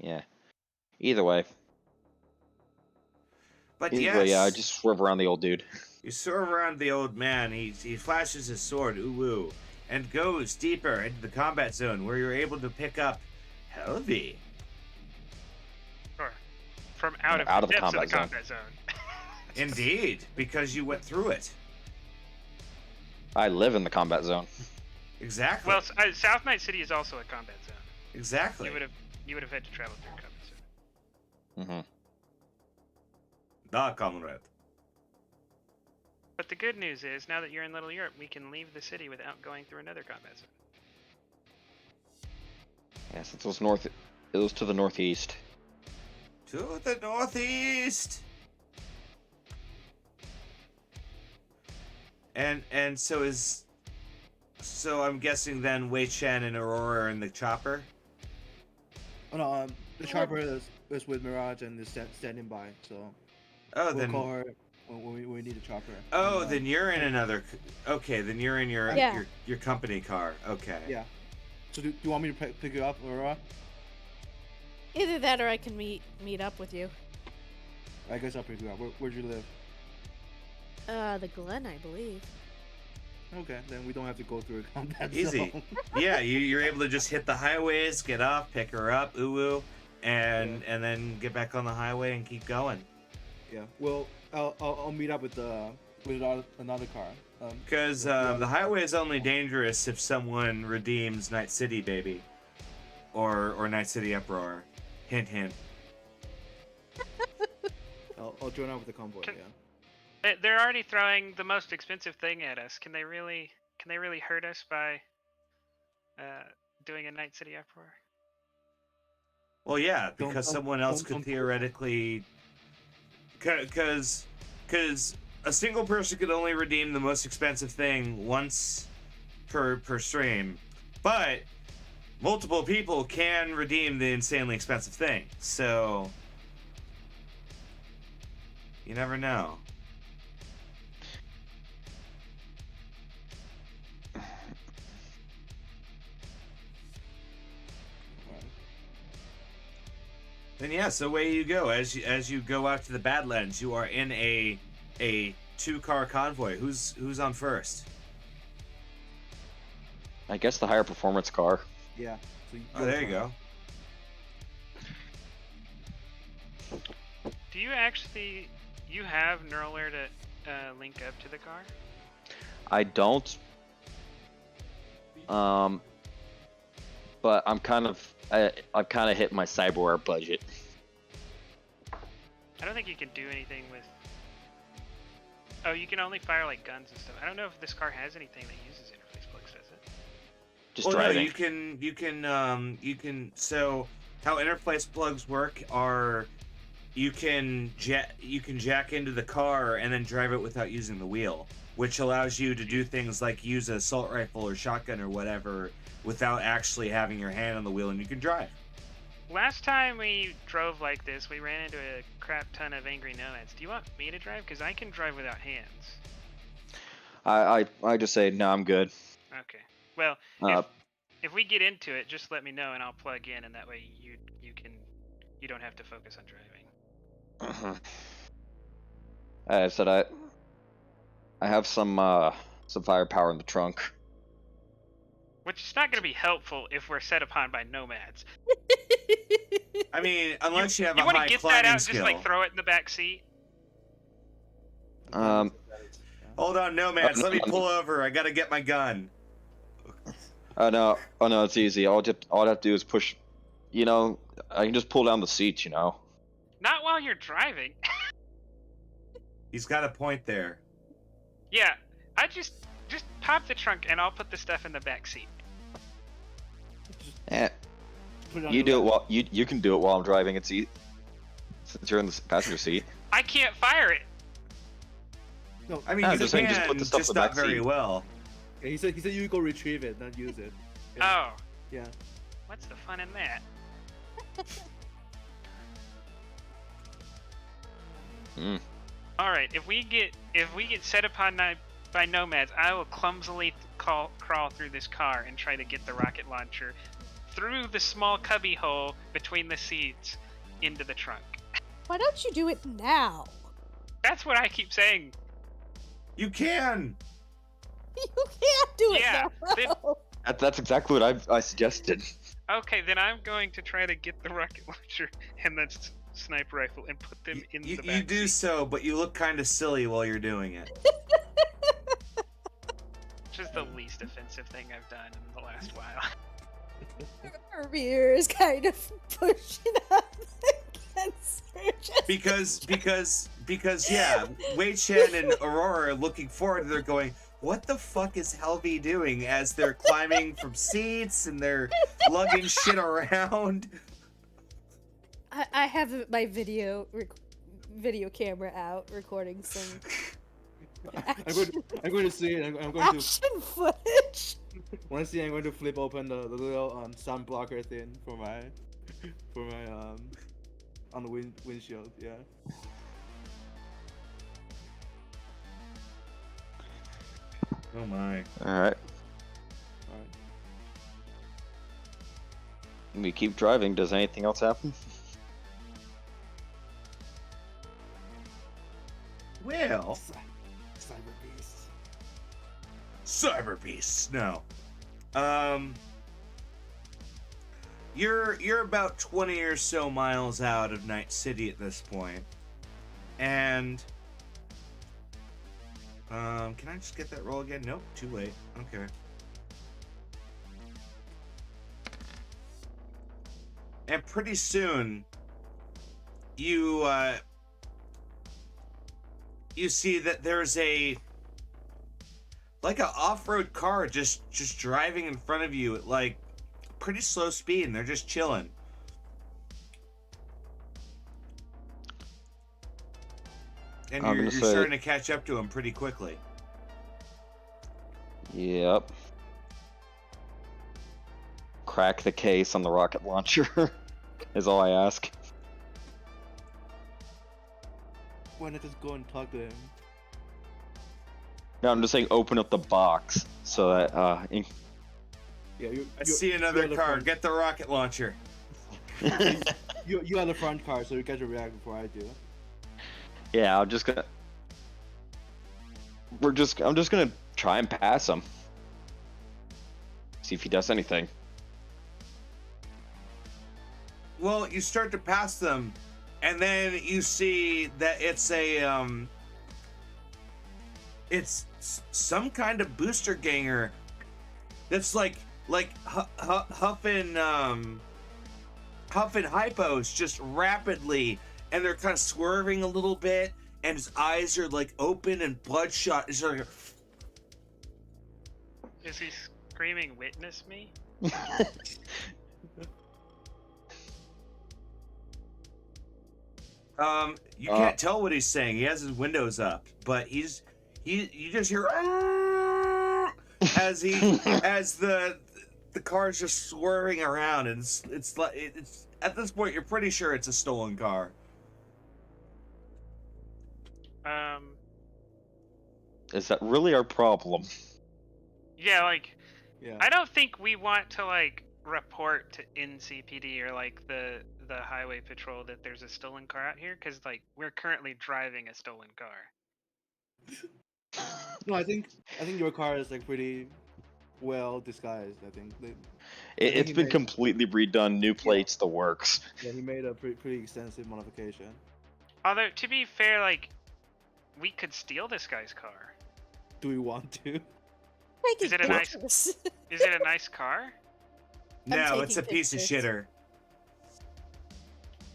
Yeah. Either way.
But
Either way,
yes,
yeah, I just swerve around the old dude.
you swerve around the old man. He flashes his sword, ooh, and goes deeper into the combat zone where you're able to pick up Helvy.
Sure. From out of the depths of the combat zone.
Indeed, because you went through it.
I live in the combat zone.
Exactly.
Well, South Night City is also a combat zone.
Exactly.
You would have had to travel through a combat zone.
Mm-hmm.
Da comrade.
But the good news is, now that you're in Little Europe, we can leave the city without going through another combat zone.
Yes, it was to the northeast.
To the northeast. And so I'm guessing then Wei Chen and Aurora are in the chopper.
Oh no, the chopper is with Mirage and is standing by. So
Oh,
we'll
then
call her when we need a chopper.
Oh,
And,
then you're in another. Okay, then you're in your
Yeah.
your company car. Okay.
yeah. So do you want me to pick you up, Aurora?
Either that or I can meet up with you.
I guess I'll pick you up. Where'd you live?
The Glen, I believe.
Okay, then we don't have to go through a combat
Easy.
zone.
Yeah, you're able to just hit the highways, get off, pick her up, and then get back on the highway and keep going.
Yeah. Well, I'll meet up with another car.
Because the highway is only dangerous if someone redeems Night City, baby, or Night City Uproar. Hint, hint.
I'll join up with the convoy.
Can-
Yeah.
They're already throwing the most expensive thing at us. Can they really hurt us by doing a Night City Uproar?
Well, yeah, because someone else
don't-
could theoretically, because a single person could only redeem the most expensive thing once per stream, but multiple people can redeem the insanely expensive thing. So you never know. Then yes, away you go. As you go out to the Badlands, you are in a 2-car convoy. Who's on first?
I guess the higher performance car.
Yeah. So
Oh, there you go.
Do you actually have Neuralware to link up to the car?
I don't. But I've kind of hit my cyberware budget.
I don't think you can do anything with. Oh, you can only fire like guns and stuff. I don't know if this car has anything that uses interface plugs, does it?
Just
Well,
driving.
no, you can. So how interface plugs work are, you can jack into the car and then drive it without using the wheel, which allows you to do things like use an assault rifle or shotgun or whatever without actually having your hand on the wheel, and you can drive.
Last time we drove like this, we ran into a crap ton of angry nomads. Do you want me to drive? Because I can drive without hands.
I just say no, I'm good.
Okay. Well,
Uh,
if we get into it, just let me know and I'll plug in, and that way you don't have to focus on driving.
I said I have some firepower in the trunk.
Which is not going to be helpful if we're set upon by nomads.
I mean, unless you have a
want
high
to get
climbing
that out,
skill.
just like throw it in the back seat.
Hold on, nomads. Let me pull over. I gotta get my gun.
No, it's easy. All I'd have to do is push. You know, I can just pull down the seats. You know.
Not while you're driving.
He's got a point there.
Yeah, I just pop the trunk and I'll put the stuff in the back seat.
Eh, you do it while you can do it while I'm driving. It's easy since you're in the passenger seat.
I can't fire it.
No,
I mean,
No,
you
just
can,
saying, just put the stuff
just
in the
not
back
very
seat.
well.
yeah, he said you go retrieve it, not use it.
Oh,
Yeah.
what's the fun in that?
Mm.
All right, if we get set upon by nomads, I will clumsily crawl through this car and try to get the rocket launcher through the small cubby hole between the seats into the trunk.
Why don't you do it now?
That's what I keep saying.
You can.
You can't do it
Yeah,
now.
That's exactly what I suggested.
Okay, then I'm going to try to get the rocket launcher and the sniper rifle and put them in the back
You do
seat,
so, but you look kind of silly while you're doing it.
which is the least offensive thing I've done in the last while.
Her rear is kind of pushing up against her.
Because yeah, Wei Chen and Aurora are looking forward. They're going, what the fuck is Helvy doing as they're climbing from seats and they're lugging shit around?
I have my video camera out recording some
I'm going to see it. I'm going to
action footage.
want to see. I'm going to flip open the little sun blocker thing for my on the windshield. Yeah.
Oh my.
All right. We keep driving. Does anything else happen?
Well,
Cyber beasts.
Cyber beasts. No. You're about 20 or so miles out of Night City at this point, and can I just get that roll again? Nope, too late. Okay. And pretty soon, you see that there's a off-road car just driving in front of you at like pretty slow speed, and they're just chilling. And you're starting to catch up to them pretty quickly.
Yep. Crack the case on the rocket launcher is all I ask.
Why not just go and talk to him?
No, I'm just saying open up the box so that
Yeah,
I see another
you're the
car.
front-
Get the rocket launcher.
You are the front car, so you get to react before I do.
yeah, I'm just gonna try and pass him. See if he does anything.
Well, you start to pass them, and then you see that it's some kind of booster ganger that's like huffing hypos just rapidly, and they're kind of swerving a little bit, and his eyes are like open and bloodshot. It's like,
Is he screaming, "Witness me"?
you can't tell what he's saying. He has his windows up, but you just hear "Ah!" as the car's just swerving around, and it's like it's at this point you're pretty sure it's a stolen car.
Is that really our problem?
Yeah, like
Yeah.
I don't think we want to like report to NCPD or like the highway patrol that there's a stolen car out here because like we're currently driving a stolen car.
No, I think your car is like pretty well disguised. I think
It's
he
been
made
completely redone, new plates, the works.
he made a pretty extensive modification.
Although to be fair, like we could steal this guy's car.
Do we want to?
Is it a nice?
pictures.
Is it a nice car?
No, it's a
taking
piece of
pictures.
shitter.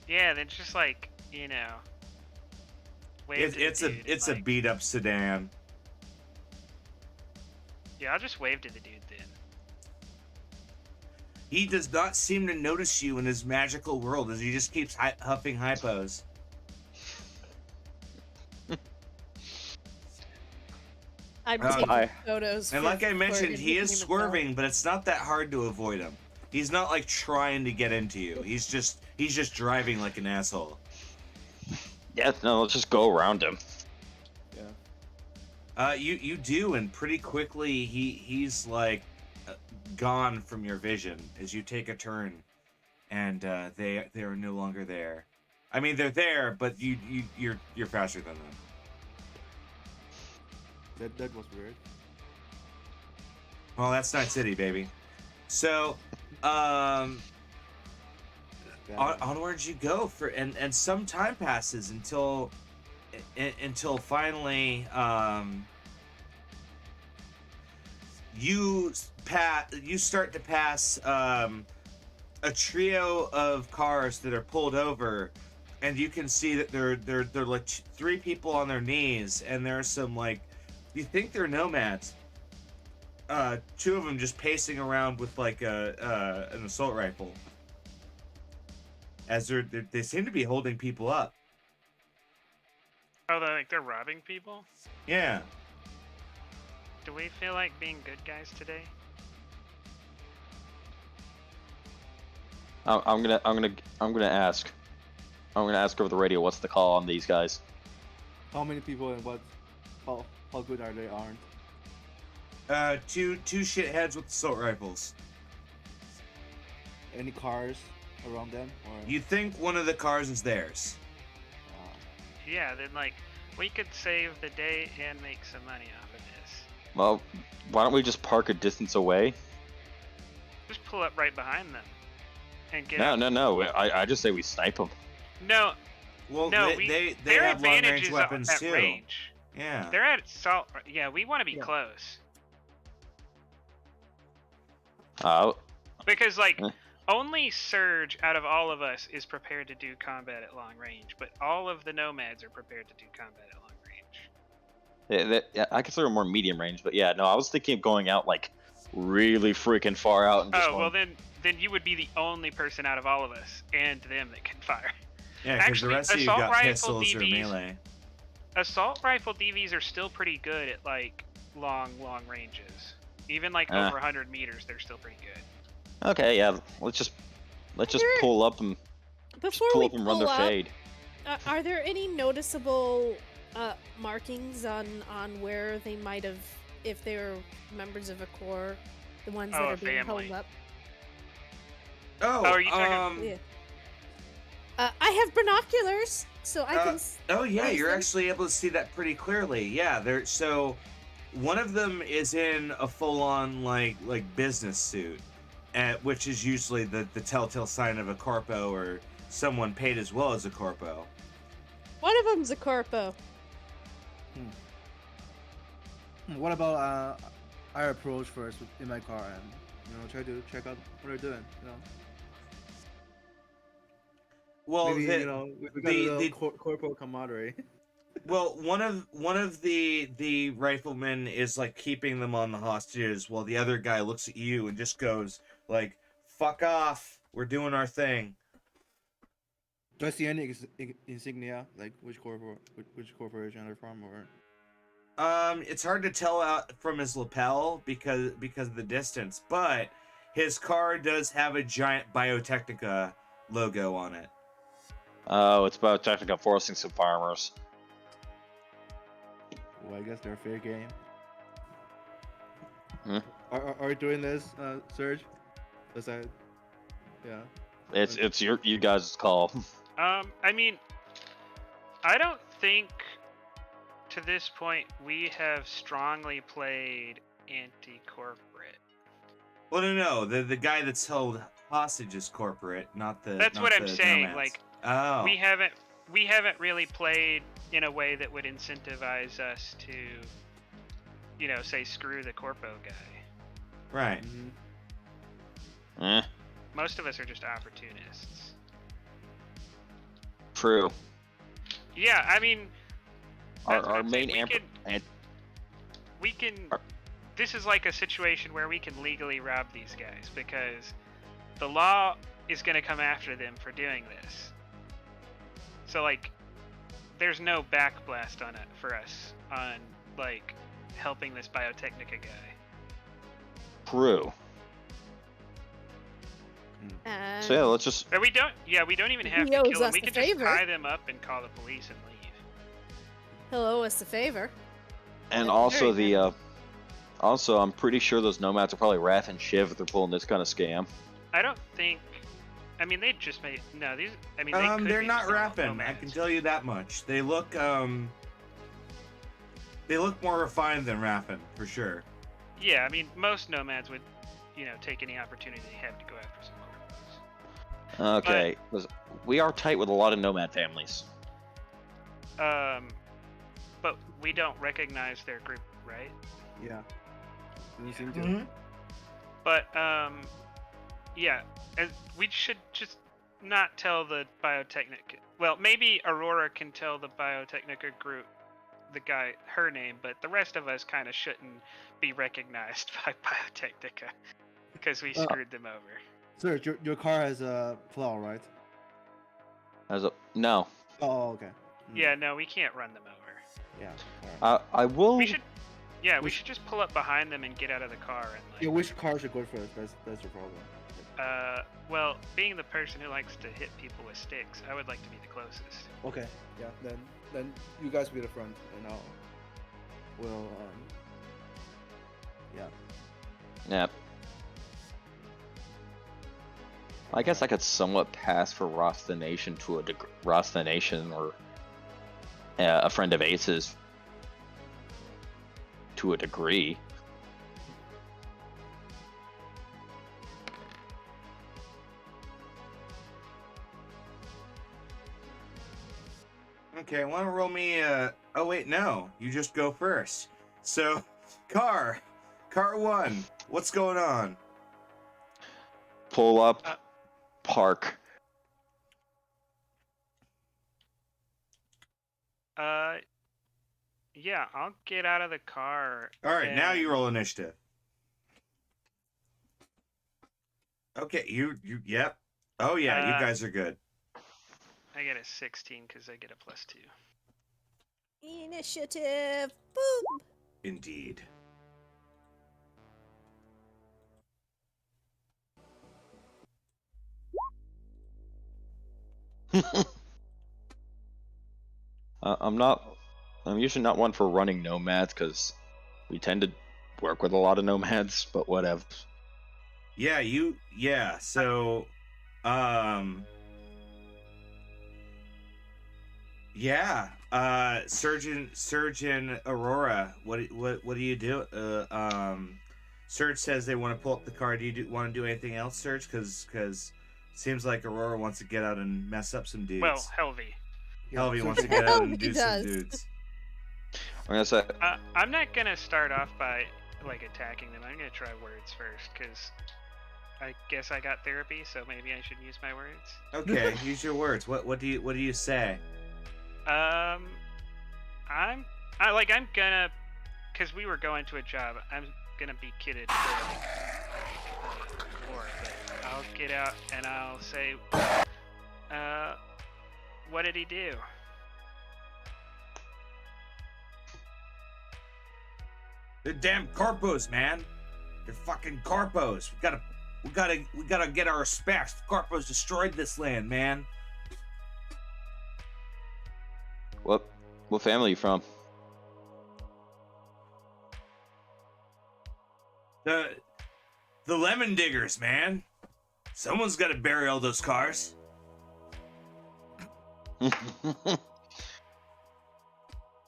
Yeah, then just like wave to the
It's a
dude and, like,
beat up sedan.
Yeah, I'll just wave to the dude then.
He does not seem to notice you in his magical world as he just keeps huffing hypos.
I'm
Oh,
taking
hi.
photos.
And
for-
like I
for
mentioned, he is
him as well.
swerving, but it's not that hard to avoid him. He's not like trying to get into you. He's just driving like an asshole.
Yeah, no, let's just go around him.
Yeah.
You do, and pretty quickly he's like gone from your vision as you take a turn, and they are no longer there. I mean, they're there, but you're faster than them.
That was weird.
Well, that's Night City, baby. So,
Yeah.
onwards you go and some time passes until finally you start to pass a trio of cars that are pulled over, and you can see that they're like three people on their knees, and there's some like you think they're nomads. Two of them just pacing around with like an assault rifle, as they seem to be holding people up.
Oh, they're robbing people?
Yeah.
Do we feel like being good guys today?
I'm gonna ask. I'm gonna ask over the radio. What's the call on these guys?
How many people and how good are they armed?
Two shitheads with assault rifles.
Any cars around them? Or
You think one of the cars is theirs?
Yeah, then like we could save the day and make some money off of this.
Well, why don't we just park a distance away?
Just pull up right behind them and get
No,
up.
no. I just say we snipe them.
No,
Well,
no,
they
their
have long
advantage
range
is
weapons
at
too.
range.
Yeah.
They're at assault. Yeah, we want to be
Yeah.
close
Oh,
because like
Huh?
only Surge out of all of us is prepared to do combat at long range, but all of the nomads are prepared to do combat at long range.
yeah, I consider them more medium range, but yeah, no, I was thinking of going out like really freaking far out and just
Oh well,
going,
then you would be the only person out of all of us and them that can fire.
Yeah, because the
Actually,
rest of you
assault
got
rifle
pistols or
DVs
melee.
Assault rifle DVs are still pretty good at like long ranges. Even like
Ah.
over 100 meters, they're still pretty good.
okay, yeah, let's just
There-
pull up and
Before
pull
we
up and run
pull
their
up,
fade.
are there any noticeable markings on where they might have, if they're members of a corps, the ones that
Oh,
are
a
being
family.
held up?
Oh,
are you talking-
Yeah. I have binoculars, so I can.
Oh yeah,
Nice,
you're
then.
actually able to see that pretty clearly. Yeah, so one of them is in a full-on like business suit, which is usually the telltale sign of a corpo or someone paid as well as a corpo.
One of them's a corpo.
What about I approach first in my car and try to check out what they're doing.
Well,
Maybe we got
the-
a
the-
little corporal camaraderie.
well, one of the riflemen is like keeping them on the hostages, while the other guy looks at you and just goes like, "Fuck off, we're doing our thing."
Do I see any insignia, like which corporation they're from, or?
It's hard to tell out from his lapel because of the distance, but his car does have a giant Biotechnica logo on it.
Oh, it's about technical forcing some farmers.
Well, I guess they're fair game.
Hmm?
Are we doing this, Serge? Is that? Yeah.
It's you guys' call.
I mean, I don't think to this point we have strongly played anti-corporate.
Well, no. The guy that's held hostage is corporate, not the.
That's
not
what I'm
the
saying.
nomads.
Like,
Oh.
we haven't really played in a way that would incentivize us to, say screw the corpo guy.
Right.
Most of us are just opportunists.
True.
Yeah, I mean, that's what
Our
I'm saying.
main
we can. This is like a situation where we can legally rob these guys because the law is going to come after them for doing this. So like, there's no backblast on it for us on like helping this Biotechnica guy.
True.
And
So yeah, let's just.
But we don't even have
He
to
owes
kill them.
us
We
the
can just
favor.
tie them up and call the police and leave.
he'll owe us a favor.
And
That's
also
very
the also I'm pretty sure those nomads are probably Wrath and Shiv if they're pulling this kind of scam.
I don't think. I mean, they just made no. These. I mean, they could
They're
be
not
just normal
rapping. I
nomads.
can tell you that much. They look more refined than rapping for sure.
Yeah, I mean, most nomads would, take any opportunity they have to go after some corpos.
Okay, 'cause we are tight with a lot of nomad families.
But we don't recognize their group, right?
Yeah. Doesn't seem to.
Mhm.
But yeah, and we should just not tell the Biotechnica. Well, maybe Aurora can tell the Biotechnica group, the guy, her name, but the rest of us kind of shouldn't be recognized by Biotechnica because we screwed them over.
Serge, your car has a flaw, right?
No.
Oh, okay.
Yeah, no, we can't run them over.
Yeah. All right.
I will.
We should. Yeah, we
Which-
should just pull up behind them and get out of the car and like.
Yeah, which car should go first? That's your problem.
Well, being the person who likes to hit people with sticks, I would like to be the closest.
Okay. Yeah. Then you guys be the front, and we'll yeah.
Yeah. I guess I could somewhat pass for Rasta Nation to a degree. Rasta Nation or a friend of Ace's to a degree.
Okay, want to roll me? Oh wait, no. You just go first. So, car 1. What's going on?
Pull up,
Uh,
park.
Yeah, I'll get out of the car.
All right, now
and-
you roll initiative. Okay, yep. Oh yeah, you guys are good.
I get a 16 because I get a +2.
Initiative. Boom.
Indeed.
I'm usually not one for running nomads because we tend to work with a lot of nomads, but whatever.
Yeah, so Surgeon Aurora, what do you do? Serge says they want to pull up the car. Do you want to do anything else, Serge? Because seems like Aurora wants to get out and mess up some dudes.
Well, Helvy.
Helvy wants to get out and
Helvy
do some
does.
dudes.
I'm gonna say
I'm not gonna start off by like attacking them. I'm gonna try words first because I guess I got therapy, so maybe I should use my words.
Okay, use your words. What do you say?
I'm gonna, cause we were going to a job. I'm gonna be kidded for war, but I'll get out and I'll say, what did he do?
They're damn corpos, man. They're fucking corpos. We gotta get our respects. Corpos destroyed this land, man.
what family you from?
The lemon diggers, man. Someone's got to bury all those cars.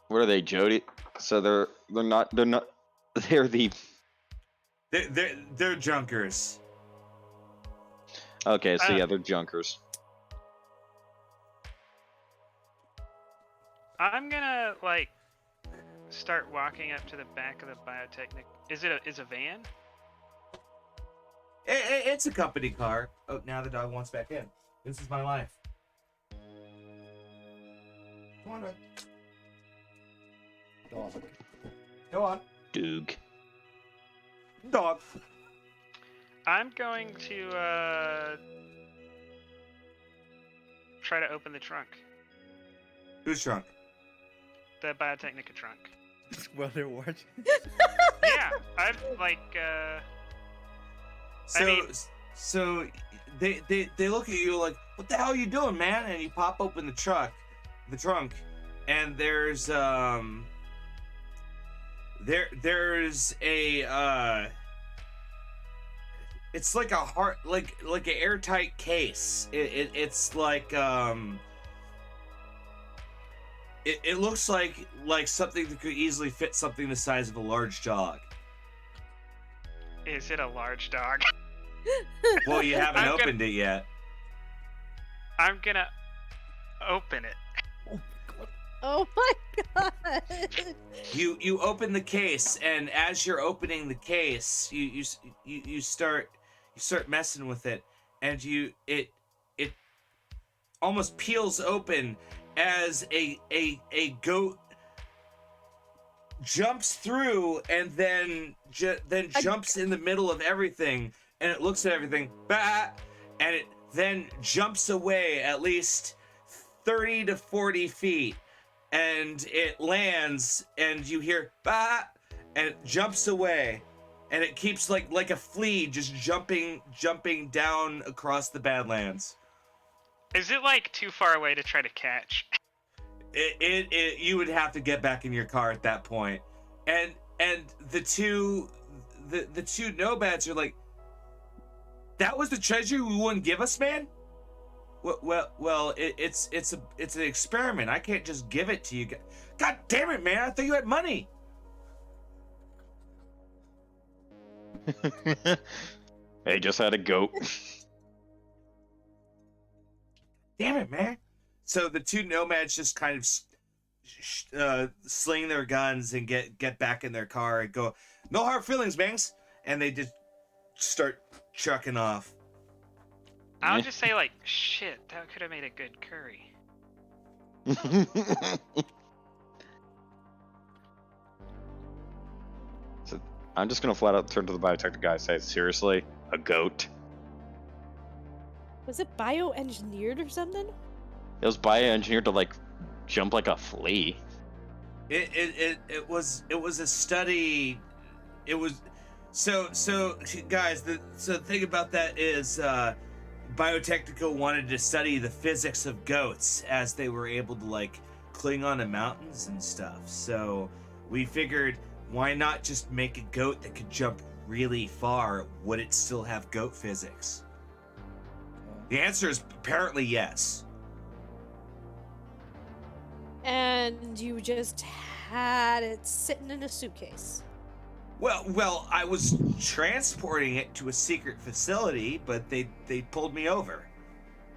What are they, Jody? So they're not they're the
They're junkers.
okay. So yeah, they're junkers.
I'm gonna like start walking up to the back of the biotechnic. Is a van?
It's a company car. Oh, now the dog wants back in. This is my life. Come on, dog.
Dog.
Go on.
Doog.
Dog.
I'm going to try to open the trunk.
Who's drunk?
The Biotechnica trunk.
Well, they're watching.
Yeah, I've like
So they look at you like, what the hell are you doing, man? And you pop open the trunk, and there's there's a it's like a heart, like an airtight case. It's like it looks like something that could easily fit something the size of a large dog.
is it a large dog?
Well, you haven't opened it yet.
I'm gonna open it.
Oh my god!
You open the case, and as you're opening the case, you start messing with it, and it almost peels open as a goat jumps through and then jumps in the middle of everything, and it looks at everything, bah, and it then jumps away at least 30 to 40 feet, and it lands, and you hear bah, and it jumps away, and it keeps like a flea just jumping down across the Badlands.
Is it like too far away to try to catch?
It you would have to get back in your car at that point, and the two nomads are like, that was the treasure you wouldn't give us, man. Well, it's an experiment. I can't just give it to you. God damn it, man! I thought you had money.
They just had a goat.
Damn it, man. So the two nomads just kind of sling their guns and get back in their car and go, no hard feelings, Banks. And they just start trucking off.
I'll just say like, shit, that could have made a good curry.
So I'm just gonna flat out turn to the biotech guy and say, seriously, a goat?
Was it bioengineered or something?
It was bioengineered to like jump like a flea.
It was a study. It was so guys. The thing about that is Biotechnica wanted to study the physics of goats as they were able to like cling onto mountains and stuff. So we figured, why not just make a goat that could jump really far? Would it still have goat physics? The answer is apparently yes.
And you just had it sitting in a suitcase.
Well, I was transporting it to a secret facility, but they pulled me over.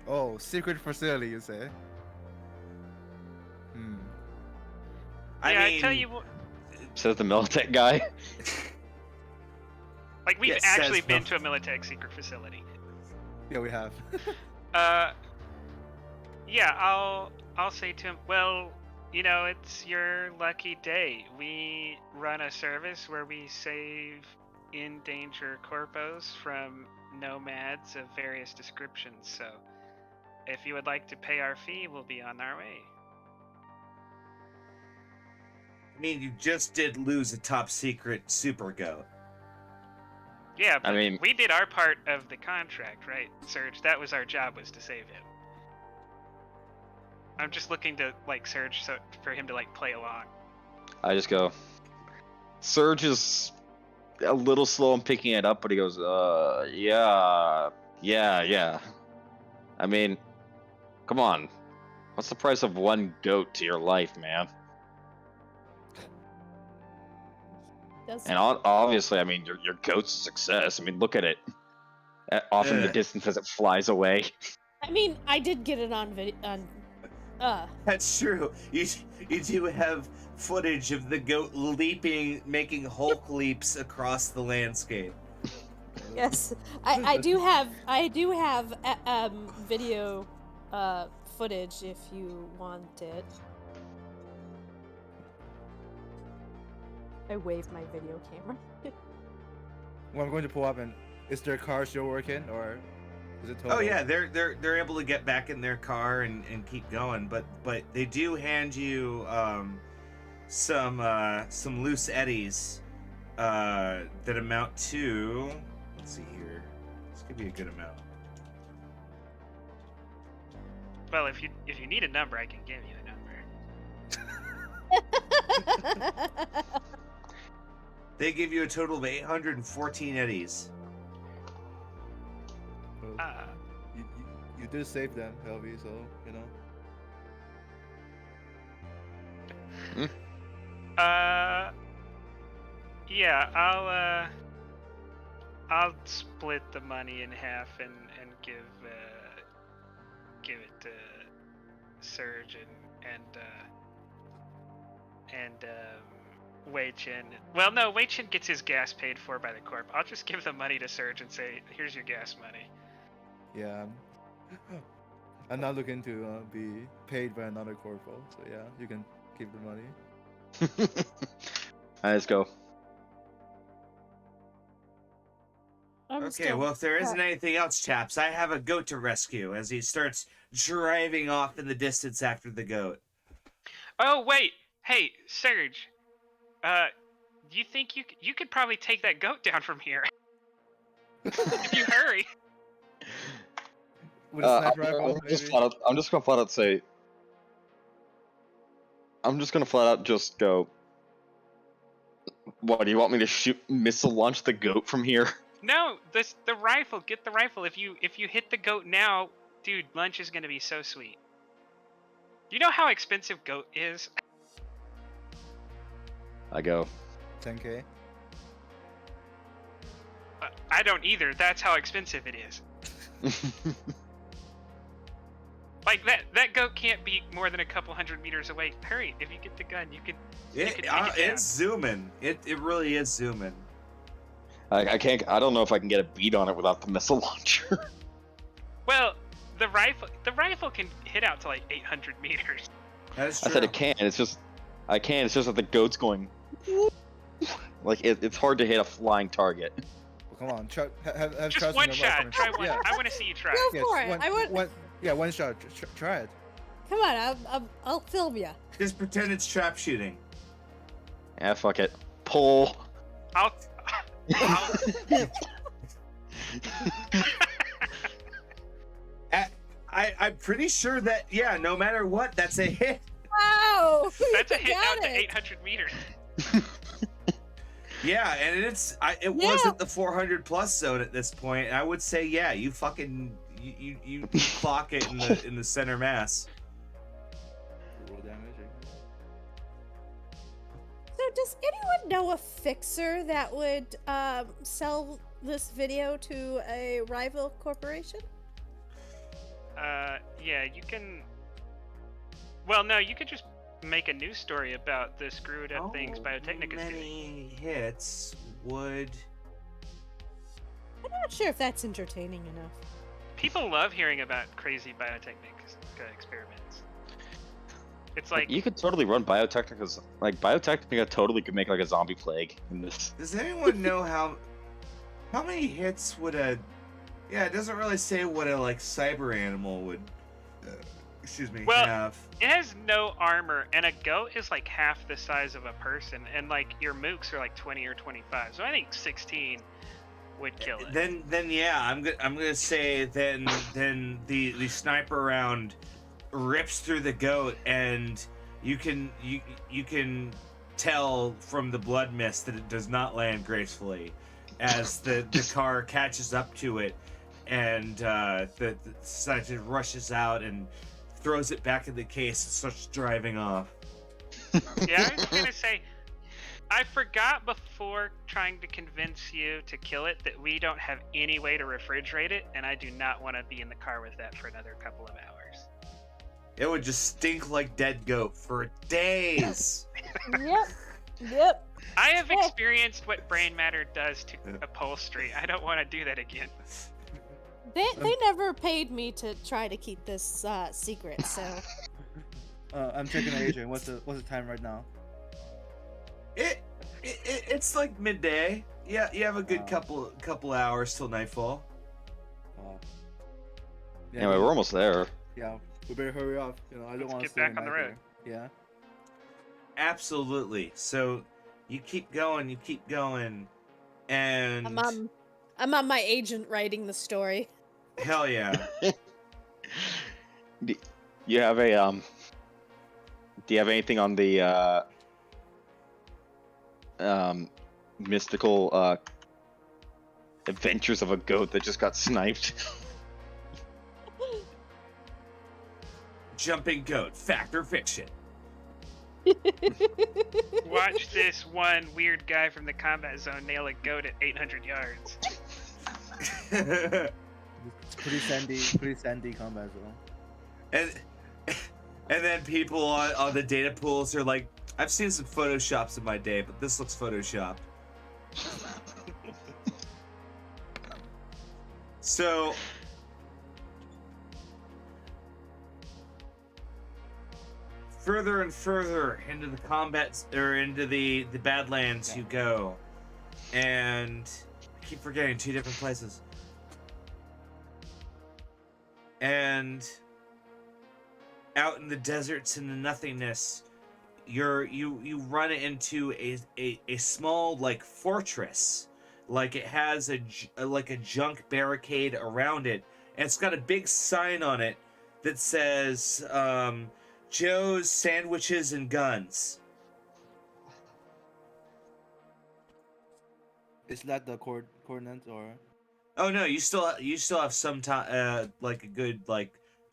Oh, secret facility, you say?
I tell you what,
Says the Militech guy.
like we've
Yes,
actually
says
been
no.
to a Militech secret facility.
Yeah, we have.
Yeah, I'll say to him, well, you know, it's your lucky day. We run a service where we save in-danger corpos from nomads of various descriptions, so if you would like to pay our fee, we'll be on our way.
I mean, you just did lose a top secret super goat.
Yeah, but
I mean-
we did our part of the contract, right, Serge? That was our job, was to save him. I'm just looking to, like, Serge for him to, like, play along.
I just go, Surge is a little slow in picking it up, but he goes, yeah. I mean, come on. What's the price of one goat to your life, man? And obviously, I mean, your goat's a success. I mean, look at it. Off in the distance as it flies away.
I mean, I did get it on video.
That's true. You do have footage of the goat leaping, making Hulk leaps across the landscape.
Yes, I do have video footage if you want it. I waved my video camera.
Well, I'm going to pull up, and is their car still working, or is it total?
Oh yeah, they're able to get back in their car and keep going, but they do hand you some loose eddies that amount to, let's see here, this could be a good amount.
Well, if you need a number, I can give you a number.
They give you a total of 814 eddies.
Well, you did save them, Helvy, so you know.
Yeah, I'll split the money in half and give it to Surge and Wei Chen. Well, no, Wei Chen gets his gas paid for by the corp. I'll just give the money to Surge and say, here's your gas money.
Yeah. I'm not looking to be paid by another corpo, so yeah, you can keep the money.
Alright, let's go.
Okay, well, if there isn't anything else, chaps, I have a goat to rescue as he starts driving off in the distance after the goat.
Oh, wait! Hey, Surge! Do you think you could probably take that goat down from here? If you hurry!
With a sniper rifle,
I'm just gonna flat out say... I'm just gonna flat out just go... What, do you want me to missile launch the goat from here?
No, the rifle. Get the rifle. If you hit the goat now, dude, lunch is gonna be so sweet. Do you know how expensive goat is?
I go.
10K.
I don't either. That's how expensive it is. Like that goat can't be more than a couple hundred meters away. Hurry! If you get the gun, you can.
It's zooming. It really is zooming.
I can't. I don't know if I can get a beat on it without the missile launcher.
Well, the rifle can hit out to like 800 meters.
That's true.
I said it can. It's just I can. It's just that the goat's going. Like it's hard to hit a flying target.
Well, come on, have
Just
trust
one
in your
shot.
weapon.
Try one.
Yeah.
I want to see you try.
Go
Yes,
for it.
one shot. Try it.
Come on, I'll film ya.
Just pretend it's trap shooting.
Yeah, fuck it. Pull.
I'll
I'm pretty sure that, yeah, no matter what, that's a hit.
Wow!
That's a hit
Got
out to
it.
800 meters.
Yeah, and it was at the 400 plus zone at this point. I would say, yeah, you fucking you clock it in the center mass.
Roll damage.
So does anyone know a fixer that would sell this video to a rival corporation?
Yeah, you can. Well, no, you could just make a news story about the screwed up things Biotechnica's doing.
Many hits would.
I'm not sure if that's entertaining enough.
People love hearing about crazy Biotechnica experiments. It's like
You could totally run Biotechnica's. Like Biotechnica totally could make like a zombie plague in this.
Does anyone know how many hits would a? Yeah, it doesn't really say what a like cyber animal would.
Well,
have.
it has no armor, and a goat is like half the size of a person, and like your mooks are like 20 or 25. So I think 16 would kill it.
Then yeah, I'm gonna say then the sniper round rips through the goat, and you can tell from the blood mist that it does not land gracefully as the car catches up to it, and the scientist rushes out and throws it back in the case and starts driving off.
Yeah, I was gonna say, I forgot before trying to convince you to kill it that we don't have any way to refrigerate it, and I do not want to be in the car with that for another couple of hours.
It would just stink like dead goat for days.
Yep.
I have experienced what brain matter does to upholstery. I don't want to do that again.
They never paid me to try to keep this secret, so.
I'm checking Adrian. What's the time right now?
It's like midday. Yeah, you have a good couple hours till nightfall.
Yeah,
Anyway, we're almost there.
Yeah, we better hurry up. You know, I don't
Let's
want to
get
stay
back on the road.
Yeah.
Absolutely. So you keep going, and
I'm on my agent writing the story.
hell yeah.
Do you have a Do you have anything on the mystical adventures of a goat that just got sniped?
Jumping goat, fact or fiction?
Watch this one weird guy from the combat zone nail a goat at 800 yards.
It's pretty sandy combat zone.
And then people on the data pools are like, I've seen some photoshops in my day, but this looks photoshopped. So further and further into the combat, or into the Badlands you go, and I keep forgetting 2 different places. And out in the deserts in the nothingness, you run into a small like fortress, like it has a junk barricade around it, and it's got a big sign on it that says Joe's Sandwiches and Guns.
Is that the coordinates or?
Oh no, you still have some time, like a good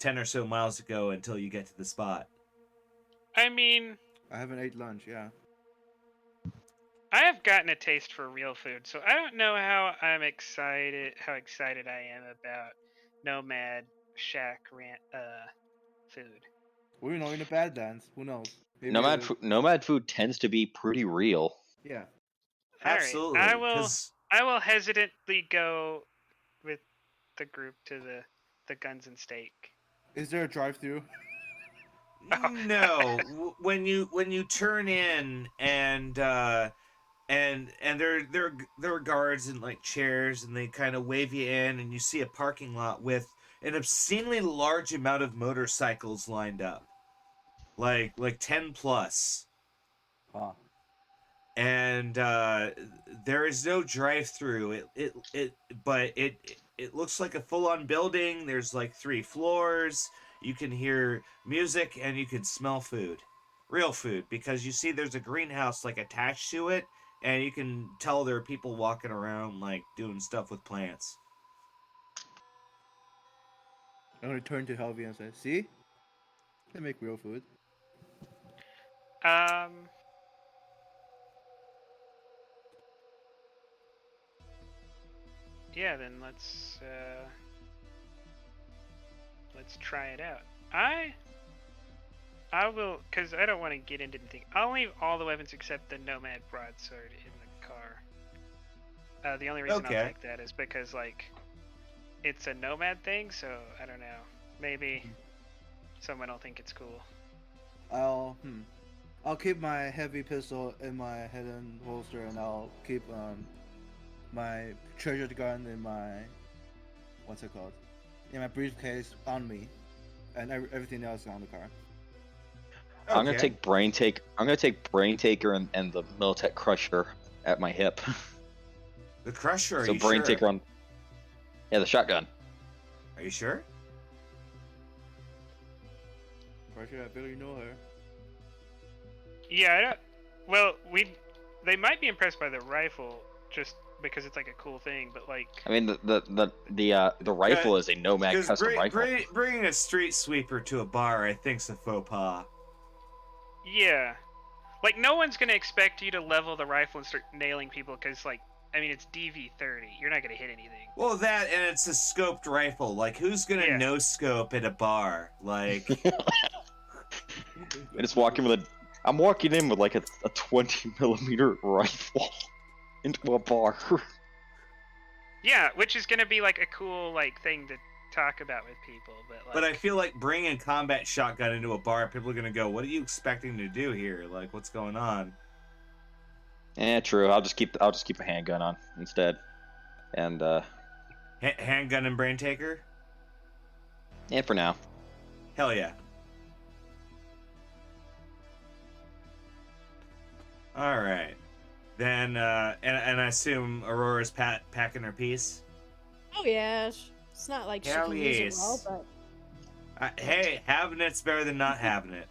10 or so miles to go until you get to the spot.
I mean,
I haven't ate lunch. Yeah.
I have gotten a taste for real food, so I don't know how excited I am about Nomad Shack food.
Well, you know, in the Badlands, who knows? Maybe
Nomad food tends to be pretty real.
Yeah.
Absolutely.
All right, I will hesitantly go with the group to the Guns and Steak.
Is there a drive-through?
No, when you turn in and there are guards and chairs, and they kind of wave you in, and you see a parking lot with an obscenely large amount of motorcycles lined up, like 10 plus.
Huh.
And there is no drive-through. But it looks like a full-on building. There's 3 floors. You can hear music and you can smell food, real food, because you see there's a greenhouse attached to it, and you can tell there are people walking around doing stuff with plants.
I'm gonna turn to Helvy and say, "See, they make real food."
Yeah, then let's try it out. I will, because I don't want to get into anything. I'll leave all the weapons except the Nomad broadsword in the car. The only reason I'll take that is because it's a Nomad thing, so I don't know. Maybe someone will think it's cool.
I'll keep my heavy pistol in my hidden holster, and I'll keep my treasured gun in my in my briefcase on me, and everything else on the car.
Okay. I'm gonna take Brain Taker and the Militech Crusher at my hip.
The Crusher.
So Brain Taker on. Yeah, the shotgun.
Are you sure?
Crusher, I barely know her.
Yeah, Well, they might be impressed by the rifle just because it's like a cool thing, but like,
I mean, the rifle is a Nomad
Because
custom rifle.
bringing a street sweeper to a bar, I think's a faux pas.
yeah, like no one's gonna expect you to level the rifle and start nailing people because like, I mean, it's DV30. You're not gonna hit anything.
Well, that and it's a scoped rifle. Like, who's gonna
Yeah.
no scope at a bar? Like,
I just walk in with I'm walking in with like a 20mm rifle into a bar.
Yeah, which is gonna be like a cool like thing to talk about with people, but like.
but I feel like bringing a combat shotgun into a bar, people are gonna go, "What are you expecting to do here? Like, what's going on?"
True. I'll just keep a handgun on instead, and
Handgun and brain taker?
for now.
Hell yeah. All right. Then, and I assume Aurora's packing her piece.
Oh yeah, it's not like she
Hell
can use it
yes.
well, but
Hey, having it's better than not having it.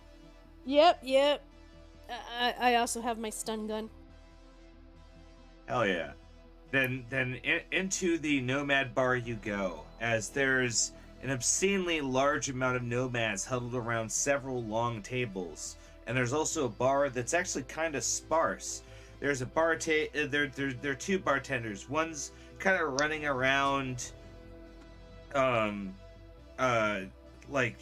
yep. I also have my stun gun.
Hell yeah. Then into the Nomad bar you go, as there's an obscenely large amount of nomads huddled around several long tables, and there's also a bar that's actually kind of sparse. There's a there are two bartenders. One's kind of running around, like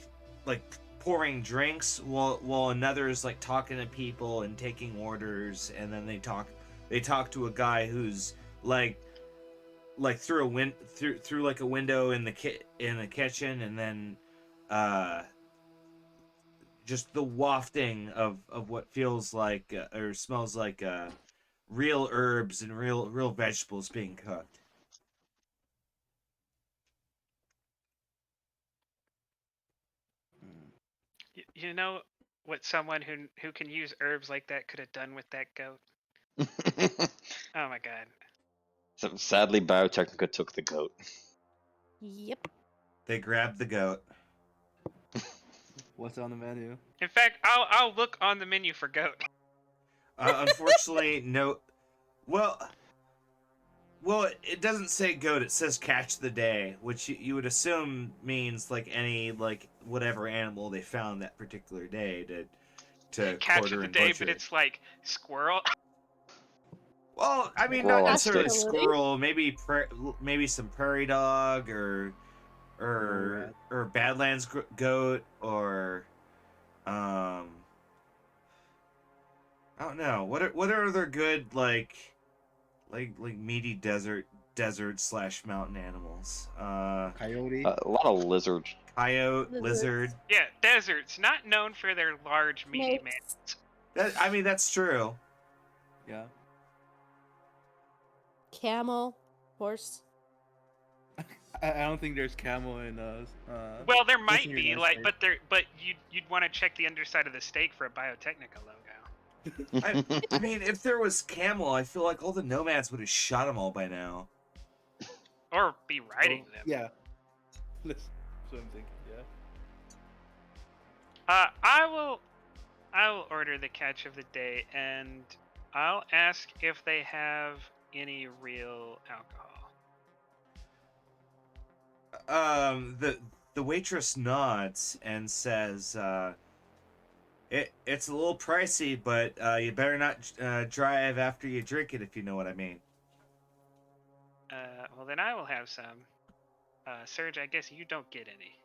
pouring drinks, while another is like talking to people and taking orders, and then they talk to a guy who's like through like a window in the kitchen, and then just the wafting of what feels like or smells like real herbs and real vegetables being cooked.
You know what someone who can use herbs like that could have done with that goat? Oh my god.
So sadly, Biotechnica took the goat.
Yep.
They grabbed the goat.
What's on the menu?
In fact, I'll look on the menu for goat.
Unfortunately, no. Well, it doesn't say goat. It says catch the day, which you would assume means like any whatever animal they found that particular day to
Catch
quarter
of the
and
day,
butcher.
but it's like squirrel.
Well, I mean,
Squirrel
not
on
necessarily
sticks.
squirrel. Maybe some prairie dog or Badlands goat or I don't know. What are other good like meaty desert / mountain animals?
Coyote.
A lot of lizards.
Coyote,
Lizards.
lizard.
Yeah, deserts not known for their large meaty
Snakes.
man.
That's true.
Yeah.
Camel, horse.
I don't think there's camel in
Well, there
Western
might be
United
like,
States.
but you'd want to check the underside of the steak for a Biotechnica logo.
I mean, if there was camel, I feel like all the nomads would have shot them all by now.
Or be riding them.
Yeah. That's what I'm thinking. Yeah.
I will order the catch of the day, and I'll ask if they have any real alcohol.
The waitress nods and says, it's a little pricey, but you better not drive after you drink it, if you know what I mean.
Well, then I will have some. Serge, I guess you don't get any.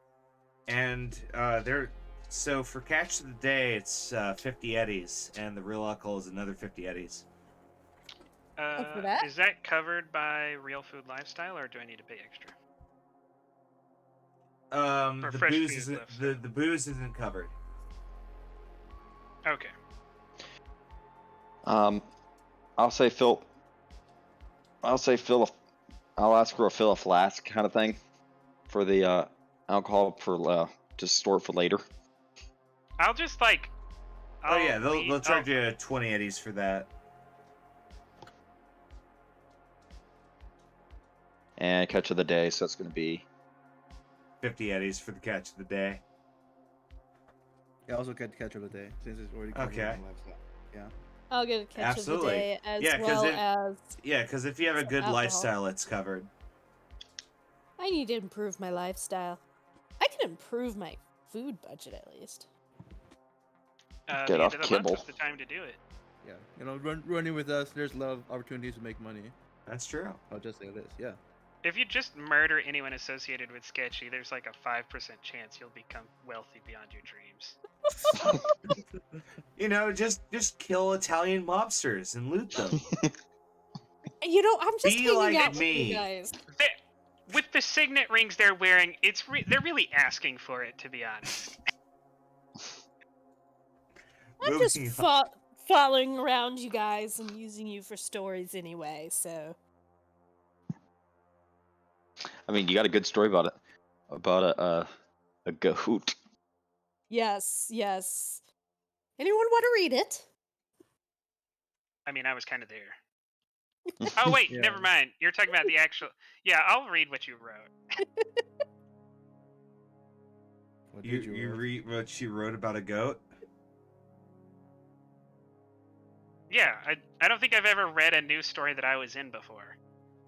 And so for catch of the day, it's 50 eddies, and the real alcohol is another 50 eddies.
For that?
Is that covered by Real Food Lifestyle, or do I need to pay extra?
The
fresh
booze
food
isn't
left.
the booze isn't covered.
Okay.
I'll say Phil. I'll ask her to fill a flask kind of thing for the alcohol for to store it for later.
I'll just like.
Oh yeah, they'll charge you 20 eddies for that.
And catch of the day, so it's going to be
50 eddies for the catch of the day.
Yeah, also get catch of the day since it's already covered
Okay.
in lifestyle. Yeah.
I'll get a catch
Absolutely.
of the day as
Yeah, 'cause
well
if-
as
Yeah, because if you have a
some
good
alcohol.
lifestyle, it's covered.
I need to improve my lifestyle. I can improve my food budget at least.
Get
The end
off
of the
kibble.
month is the time to do it.
Yeah, you know, running with us, there's a lot of opportunities to make money.
That's true.
I'll just say this. Yeah.
If you just murder anyone associated with Sketchy, there's like a 5% chance you'll become wealthy beyond your dreams.
You know, just kill Italian mobsters and loot them.
You know, I'm just
Be
hanging
like
out with
me.
you guys.
With the signet rings they're wearing, they're really asking for it, to be honest.
I'm just
Moving on.
following around you guys and using you for stories anyway, so.
I mean, you got a good story about it, about a goat.
Yes, yes. Anyone want to read it?
I mean, I was kind of there. Oh wait,
Yeah.
never mind. You're talking about the actual. Yeah, I'll read what you wrote.
What
You
did
you
write?
read what she wrote about a goat?
Yeah, I don't think I've ever read a news story that I was in before,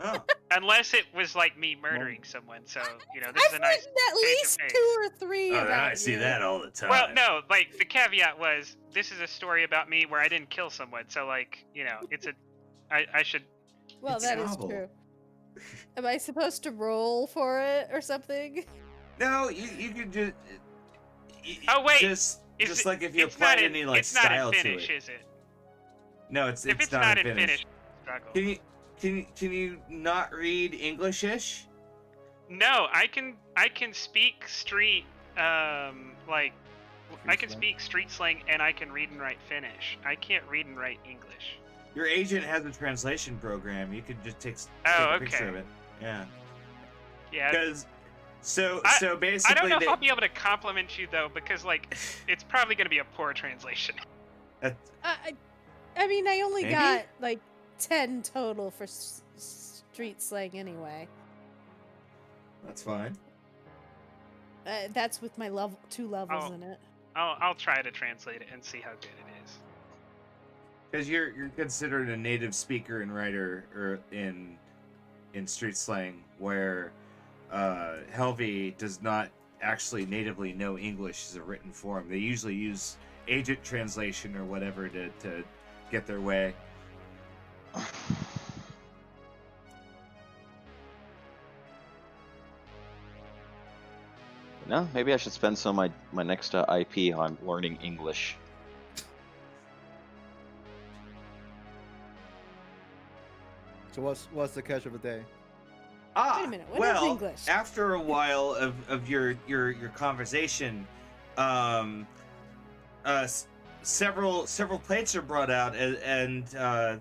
Oh,
unless it was like me murdering someone. So you know, this is
I've
a nice.
written at
change of
least
pace.
2 or 3
oh,
about
I see
you.
that all the time.
Well, no, like the caveat was this is a story about me where I didn't kill someone. So like, you know, it's a. I should.
Well,
It's
that is
novel.
true. Am I supposed to roll for it or something?
No, you could just.
Oh, wait,
Just
Is it-
like if you
it's
applied
not in,
any like
it's not
style
in Finnish,
to it.
is it?
No, it's
If it's not in Finnish, struggle.
Can you not read Englishish?
No, I can speak street like I can
slang?
speak street slang and I can read and write Finnish. I can't read and write English.
Your agent has a translation program. You could just take
Oh,
a picture
okay.
of it. Yeah.
Yeah.
Because so
I
basically
don't know if I'll be able to compliment you though, because like it's probably gonna be a poor translation.
I mean, I only
Maybe?
got like 10 total for street slang anyway.
that's fine.
That's with my 2 levels
Oh.
in it.
I'll try to translate it and see how good it is.
Because you're considered a native speaker and writer or in street slang, where Helvey does not actually natively know English as a written form. They usually use agent translation or whatever to get their way.
No, maybe I should spend some of my next IP on learning English.
So what's the catch of the day?
Ah,
Wait a minute, what is
well,
English?
after a while of your conversation, several plates are brought out, and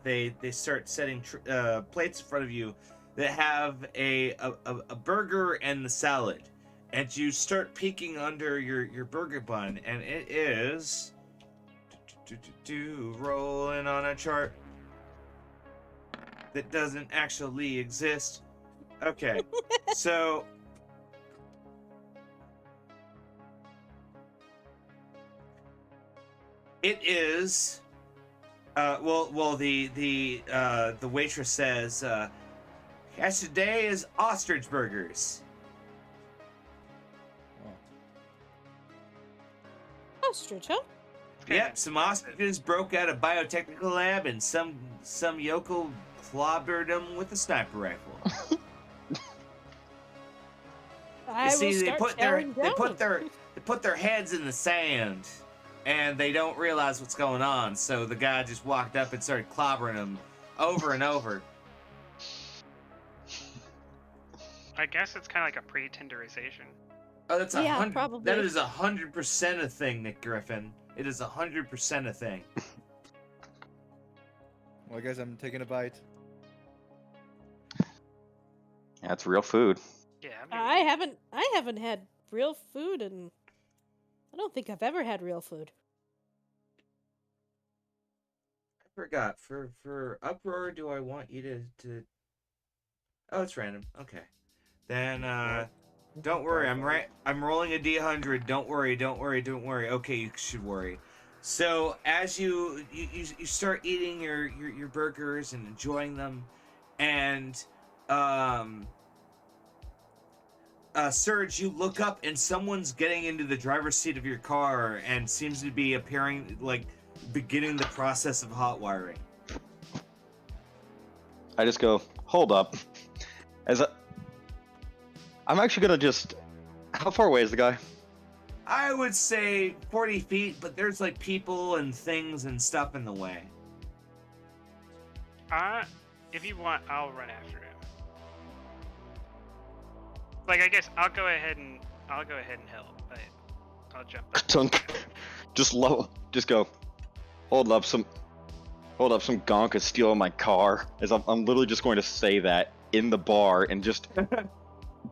they start setting plates in front of you that have a burger and the salad, and you start peeking under your burger bun, and it is rolling on a chart that doesn't actually exist. Okay, so it is. The waitress says, "Cash today is ostrich burgers."
Ostrich, huh?
Yep, some ostriches broke out of biotechnical lab, and some yokel clobbered them with a sniper rifle.
I
You see,
will
they
start
put their heads in the sand, and they don't realize what's going on. So the guy just walked up and started clobbering them over and over.
I guess it's kind of like a pre-tenderization.
Oh, that's
Yeah,
100.
probably.
That is 100% a thing, Nick Griffin. It is 100% a thing.
Well, I guess I'm taking a bite.
That's real food.
Yeah, I mean,
I haven't had real food, and I don't think I've ever had real food.
I forgot. For uproar, do I want you to? Oh, it's random. Okay. Then don't worry. I'm rolling a D100. Don't worry. Okay, you should worry. So as you start eating your burgers and enjoying them, and Serge, you look up and someone's getting into the driver's seat of your car and seems to be beginning the process of hot wiring.
I just go, hold up. I'm actually gonna just. How far away is the guy?
I would say 40 feet, but there's like people and things and stuff in the way.
If you want, I'll run after him. Like, I guess I'll go ahead and help, but I'll jump up.
Tunk. Just go. Hold up, some gonk is stealing my car. As I'm literally just going to say that in the bar and just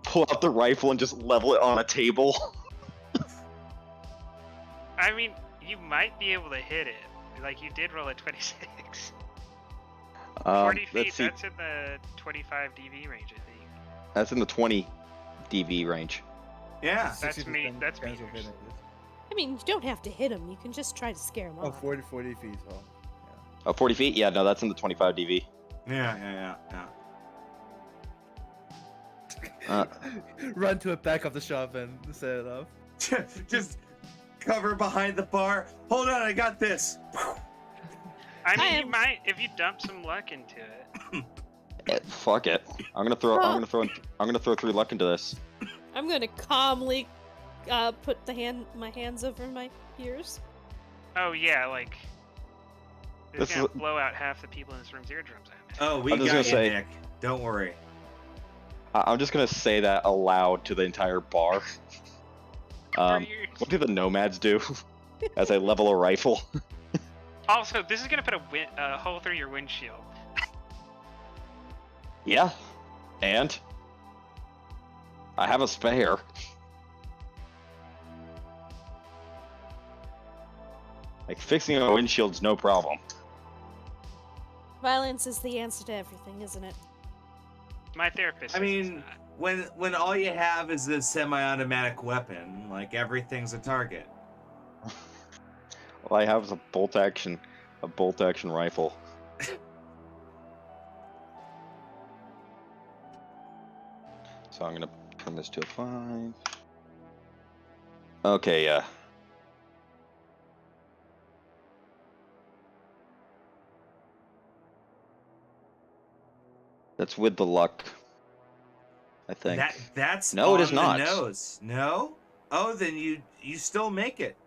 pull out the rifle and just level it on a table.
I mean, you might be able to hit it. Like, you did roll a 26. 40 feet, that's in the 25 DV range, I think.
That's in the 20 DV range.
Yeah.
That's me. That's me.
I mean, you don't have to hit him. You can just try to scare him
Oh,
off.
40 feet. Oh, yeah.
Oh, 40 feet? Yeah, no, that's in the 25 DV.
Yeah.
Run to the back of the shop and set it up.
Just cover behind the bar. Hold on, I got this.
I mean, you might if you dump some luck into it.
Fuck it. I'm gonna throw 3 luck into this.
I'm gonna calmly put my hands over my ears.
Oh yeah, like it's
This
gonna
is-
blow out half the people in this room's eardrums. I imagine.
Oh, we
I'm just
got
gonna
you,
say-
Nick. Don't worry.
I'm just gonna say that aloud to the entire bar. What do the nomads do as I level a rifle?
Also, this is gonna put a hole through your windshield.
Yeah, and I have a spare. Like, fixing a windshield's no problem.
Violence is the answer to everything, isn't it?
My therapist.
I
says it's
mean,
not.
when all you have is a semi-automatic weapon, like everything's a target.
All I have is a bolt action rifle. So I'm gonna turn this to a 5. Okay, yeah. That's with the luck, I think.
That's
No, it is
on the
not.
nose. No? Oh, then you still make it.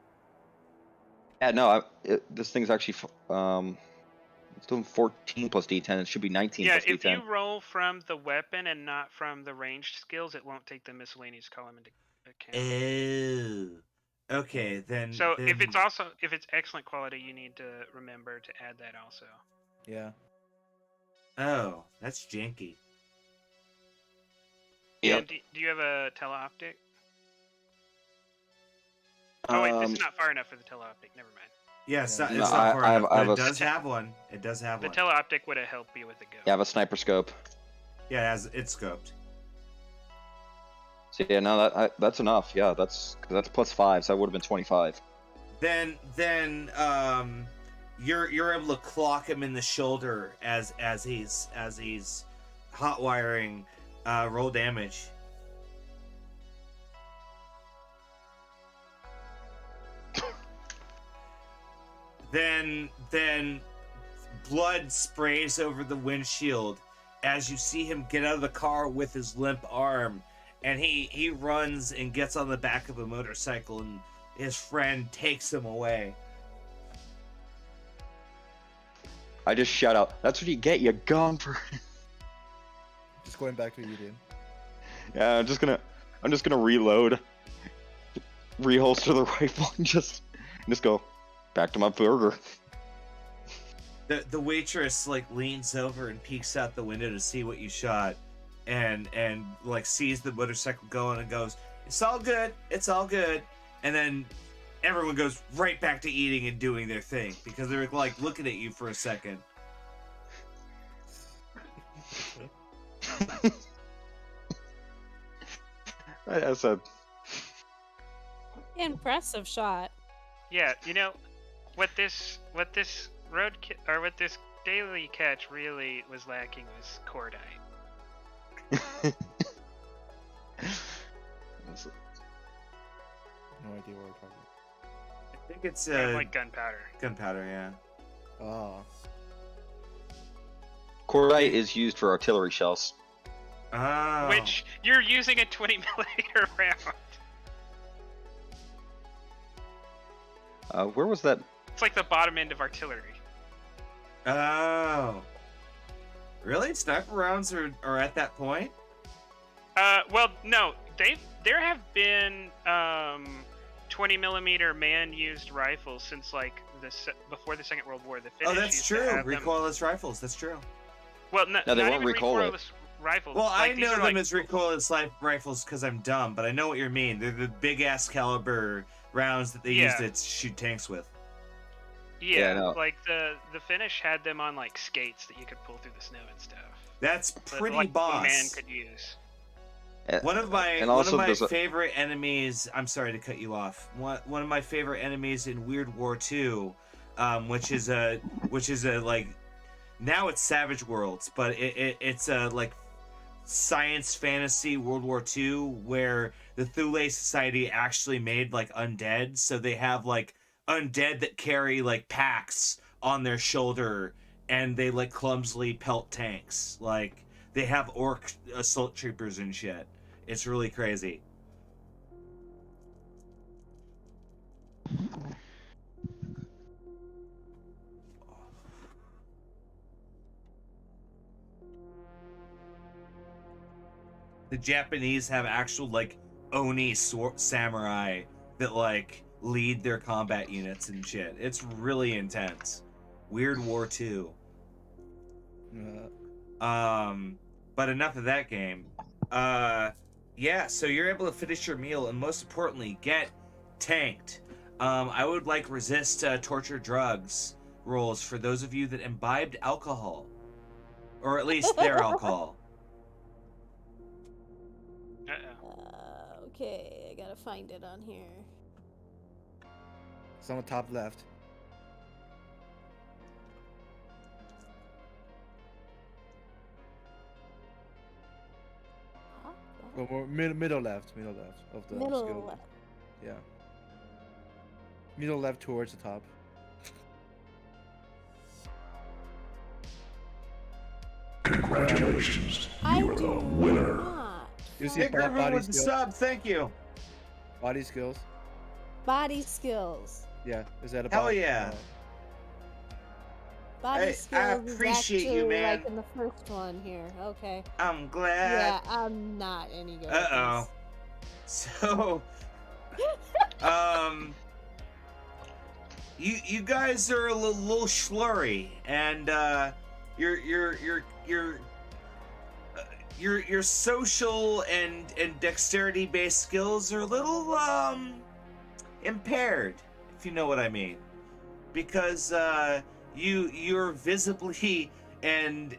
Yeah, no, this thing's actually it's doing 14 plus D10. It should be 19
Yeah,
plus
if
D10.
you roll from the weapon and not from the ranged skills, it won't take the miscellaneous column into account.
Oh. Okay, then.
So
then,
if it's excellent quality, you need to remember to add that also.
Yeah.
Oh, that's janky.
Yep.
And do you have a teleoptic? Oh wait, this is not far enough for the teleoptic. Never mind.
Yeah, it's not,
No,
it's not far
I have-
enough,
I
but
have
it
a
does have one. It does have
The
one.
teleoptic would have helped you with the go.
Yeah, I have a sniper scope.
Yeah, it's scoped.
So yeah, no, that's enough. Yeah, that's plus 5, so that would have been 25.
Then you're able to clock him in the shoulder as he's hot wiring. Roll damage. Then blood sprays over the windshield as you see him get out of the car with his limp arm, and he runs and gets on the back of a motorcycle, and his friend takes him away.
I just shout out, "That's what you get. You're gone for."
Just going back to eating.
Yeah, I'm just gonna reload, reholster the rifle, and just go back to my burger.
The waitress like leans over and peeks out the window to see what you shot, and like sees the motorcycle going and goes, "It's all good, it's all good," and then everyone goes right back to eating and doing their thing because they're like looking at you for a second.
I said,
Impressive shot.
Yeah, what this what this daily catch really was lacking was cordite.
No idea what we're talking
I think it's
Kind of like gunpowder.
gunpowder, yeah.
about.
Cordite is used for artillery shells.
Oh.
Which you're using a 20 millimeter round.
Where was that?
It's like the bottom end of artillery.
Oh. Really? Sniper rounds are at that point?
Well, no, there have been 20 millimeter man-used rifles since like before the Second World War. The Finnish
Oh, that's
used to
true.
have them.
Recoilless rifles. That's true.
Well,
No, they
not
weren't
even
recoilless.
rifles.
Well,
Like,
I
these
know
are,
them
like,
as recoilless rifles because I'm dumb, but I know what you mean. They're the big ass caliber rounds that they used to shoot tanks with.
Yeah,
Yeah, I know.
like the Finnish had them on like skates that you could pull through the snow and stuff.
That's
That,
pretty
like,
boss.
a man could use.
One of my
And also there's
favorite enemies. I'm sorry to cut you off. One of my favorite enemies in Weird War II, which is a like now it's Savage Worlds, but it's a like science fantasy World War II where the Thule Society actually made like undead, so they have like undead that carry like packs on their shoulder and they like clumsily pelt tanks. Like they have orc assault troopers and shit. It's really crazy. The Japanese have actual like Oni samurai that like lead their combat units and shit. It's really intense. Weird War II. But enough of that game. Yeah, so you're able to finish your meal and most importantly, get tanked. I would like resist torture drugs rolls for those of you that imbibed alcohol. Or at least their alcohol.
Okay, I gotta find it on here.
It's on the top left. Or middle left of the
Middle
skill.
left.
Yeah. Middle left towards the top.
Congratulations,
I
you are
do
the winner.
not.
You see
Hey, Griffin with the
skills?
sub, thank you.
Body skills.
Body skills.
Yeah. Is that
Hell
about?
yeah.
Body
Hey, I
skills
appreciate
is
you,
actually
man.
like in the first one here. Okay.
I'm glad.
Yeah, I'm not any good. at
Uh-oh. So, you guys are a little slurry, and your social and dexterity based skills are a little impaired, if you know what I mean, because you're visibly and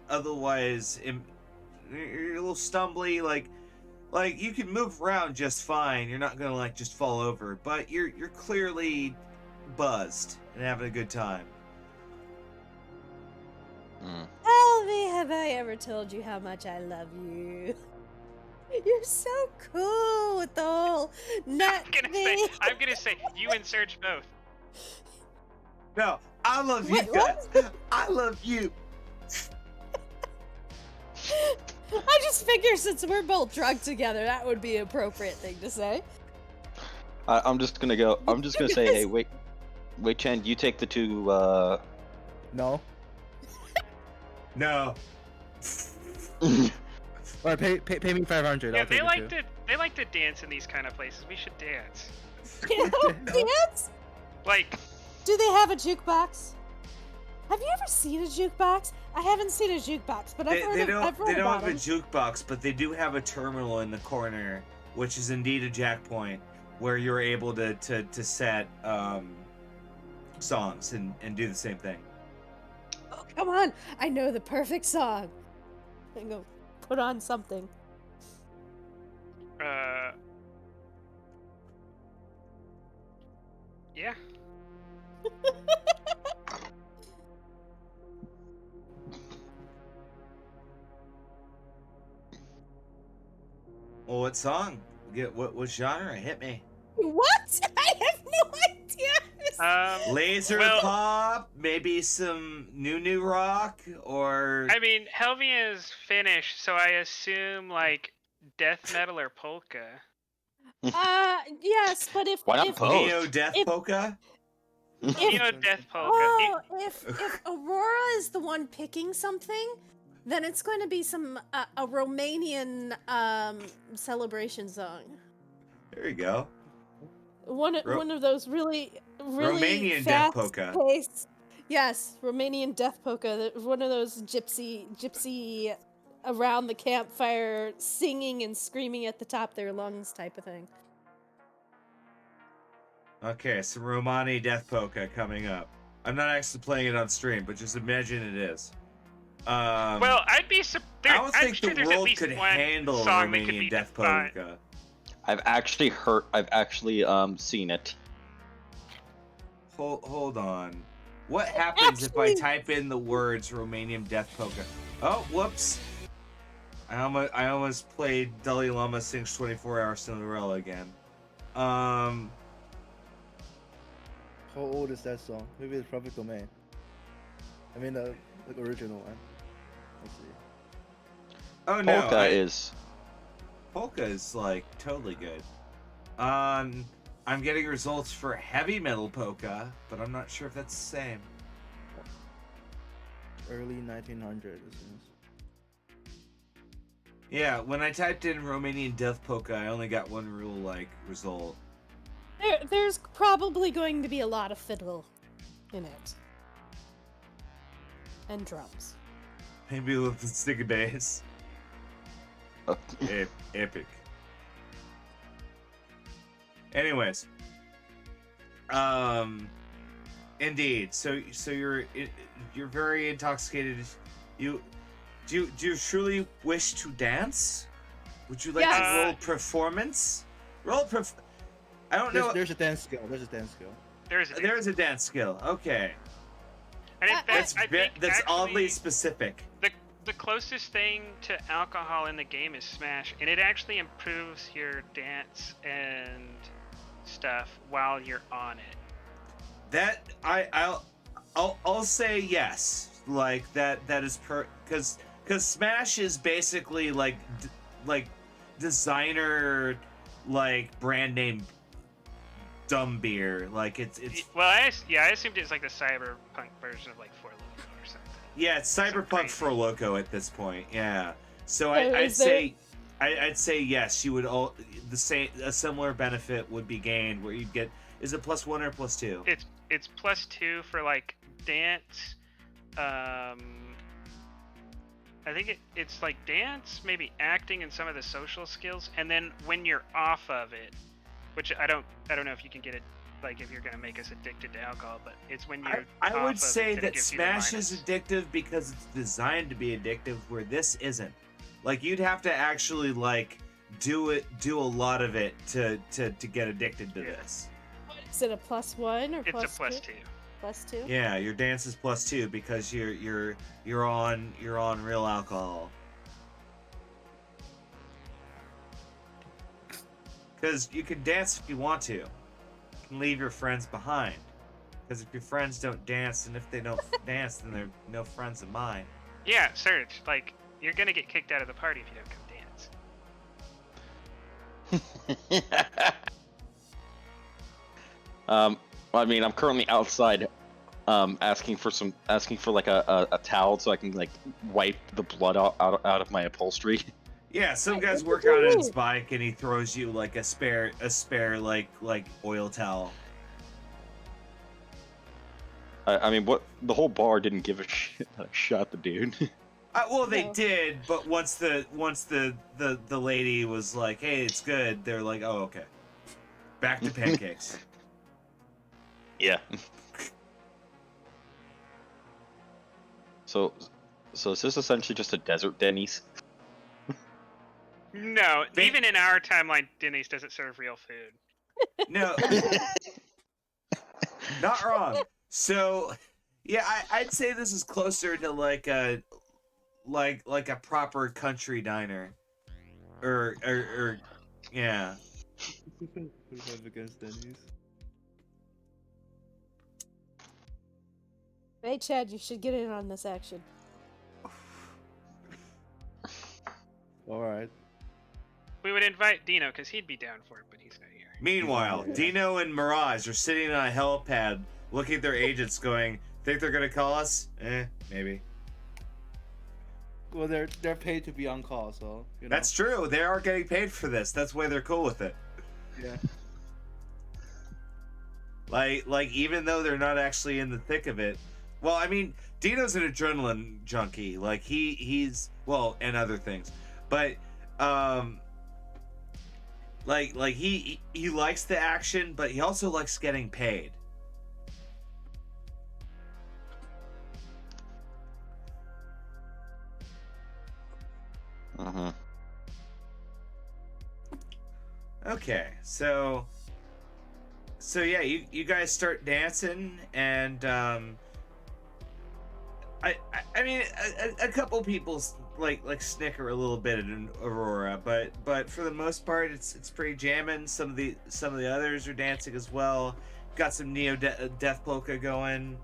otherwise you're a little stumbly, like you can move around just fine. You're not gonna like just fall over, but you're clearly buzzed and having a good time.
Tell me, have I ever told you how much I love you? You're so cool with the whole nut thing.
I'm gonna say you and Serge both.
No, I love you
Wait,
guys. I love you.
I just figure since we're both drunk together, that would be an appropriate thing to say.
I'm just gonna say, hey, wait, Chen, you take the two.
No.
No.
Alright, pay me 500.
Yeah,
I'll take
they like to dance in these kind of places. We should dance.
Dance?
Like,
Do they have a jukebox? Have you ever seen a jukebox? I haven't seen a jukebox, but I've heard
They don't
about
have a
them.
jukebox, but they do have a terminal in the corner, which is indeed a jack point, where you're able to set songs and do the same thing.
Oh, come on! I know the perfect song. I'm gonna put on something.
Yeah.
Well, what song? What genre? Hit me.
What? I have no idea.
Laser
well,
pop, maybe some new rock, or
I mean, Helvia is Finnish, so I assume like death metal or polka.
Yes, but if
Why not
if
both?
neo death
if-
polka.
You know, death polka.
oh, if Aurora is the one picking something, then it's going to be some a Romanian celebration song.
There you go.
One of those really
Romanian death polka.
fast-paced. Yes, Romanian death polka. One of those gypsy around the campfire singing and screaming at the top of their lungs type of thing.
Okay, some Romani death polka coming up. I'm not actually playing it on stream, but just imagine it is.
Well, I'd be surprised.
I don't think the world could handle
song that could
Romanian
be
death
defined.
polka.
I've actually seen it.
Hold on. What happens if I
Actually-
type in the words Romanian death polka? Oh, whoops. I almost played Dalai Lama Sings 24-Hour Cinderella again.
How old is that song? Maybe it's Public Domain. I mean, the original one. Let's see.
Oh no,
Polka is
Polka is like totally good. I'm getting results for heavy metal polka, but I'm not sure if that's the same.
Early 1900s. It seems.
Yeah, when I typed in Romanian death polka, I only got one real result.
There's probably going to be a lot of fiddle in it. And drums.
Maybe with the stick of bass. Epic. Anyways, indeed. So you're very intoxicated. Do you truly wish to dance? Would you like
Yes.
to roll performance? I don't know.
There's a dance skill. There's a dance skill.
There is a dance skill. Okay,
And in
that's
fact, I think
that's oddly
actually
specific.
the closest thing to alcohol in the game is Smash, and it actually improves your dance and stuff while you're on it.
That I'll say yes. Like that is because Smash is basically like designer brand name dumb beer. Like it's
Well, I assumed it's like the Cyberpunk version of like 4 Loko or something.
yeah, it's Cyberpunk
crazy.
for Loco at this point. Yeah. So
So
I'd
is there-
say I'd say yes. You would a similar benefit would be gained where you'd get. Is it +1 or +2?
It's +2 for like dance. I think it's like dance, maybe acting, and some of the social skills. And then when you're off of it, which I don't know if you can get it, like if you're gonna make us addicted to alcohol, but it's when you're.
I
off
would
of
say
it
that
gives you the
Smash
minus.
is addictive because it's designed to be addictive, where this isn't. Like you'd have to actually do a lot of it to get addicted to
Yeah.
this.
Is it a +1 or
It's a +2.
+2?
Yeah, your dance is +2 because you're on real alcohol. Because you can dance if you want to. You can leave your friends behind. Because if your friends don't dance, and if they don't dance, then they're no friends of mine.
Yeah, Serge. Like you're gonna get kicked out of the party if you don't come dance.
I mean, I'm currently outside, asking for like a towel so I can like wipe the blood out of my upholstery.
Yeah, some guy's working on his bike and he throws you like a spare like oil towel.
I mean, what the whole bar didn't give a shit that I shot the dude.
Well, they
No.
did, but once the lady was like, "Hey, it's good," they're like, "Oh, okay." Back to pancakes.
Yeah. So is this essentially just a desert Denny's?
No,
They-
even in our timeline, Denny's doesn't serve real food.
No, Not wrong. So, yeah, I'd say this is closer to like a proper country diner, or yeah.
We have against Denny's.
Hey, Chad, you should get in on this action.
All right.
We would invite Dino because he'd be down for it, but he's not here.
Meanwhile,
Yeah.
Dino and Mirage are sitting on a helipad, looking at their agents, going, "Think they're gonna call us? Maybe."
Well, they're paid to be on call, so you know.
That's true. They are getting paid for this. That's why they're cool with it.
Yeah.
Like even though they're not actually in the thick of it. Well, I mean, Dino's an adrenaline junkie. Like he's well, and other things, but like he likes the action, but he also likes getting paid. Okay, so yeah, you guys start dancing, and I mean a couple people like snicker a little bit in Aurora, but for the most part it's pretty jamming. Some of the others are dancing as well. Got some neo death polka going,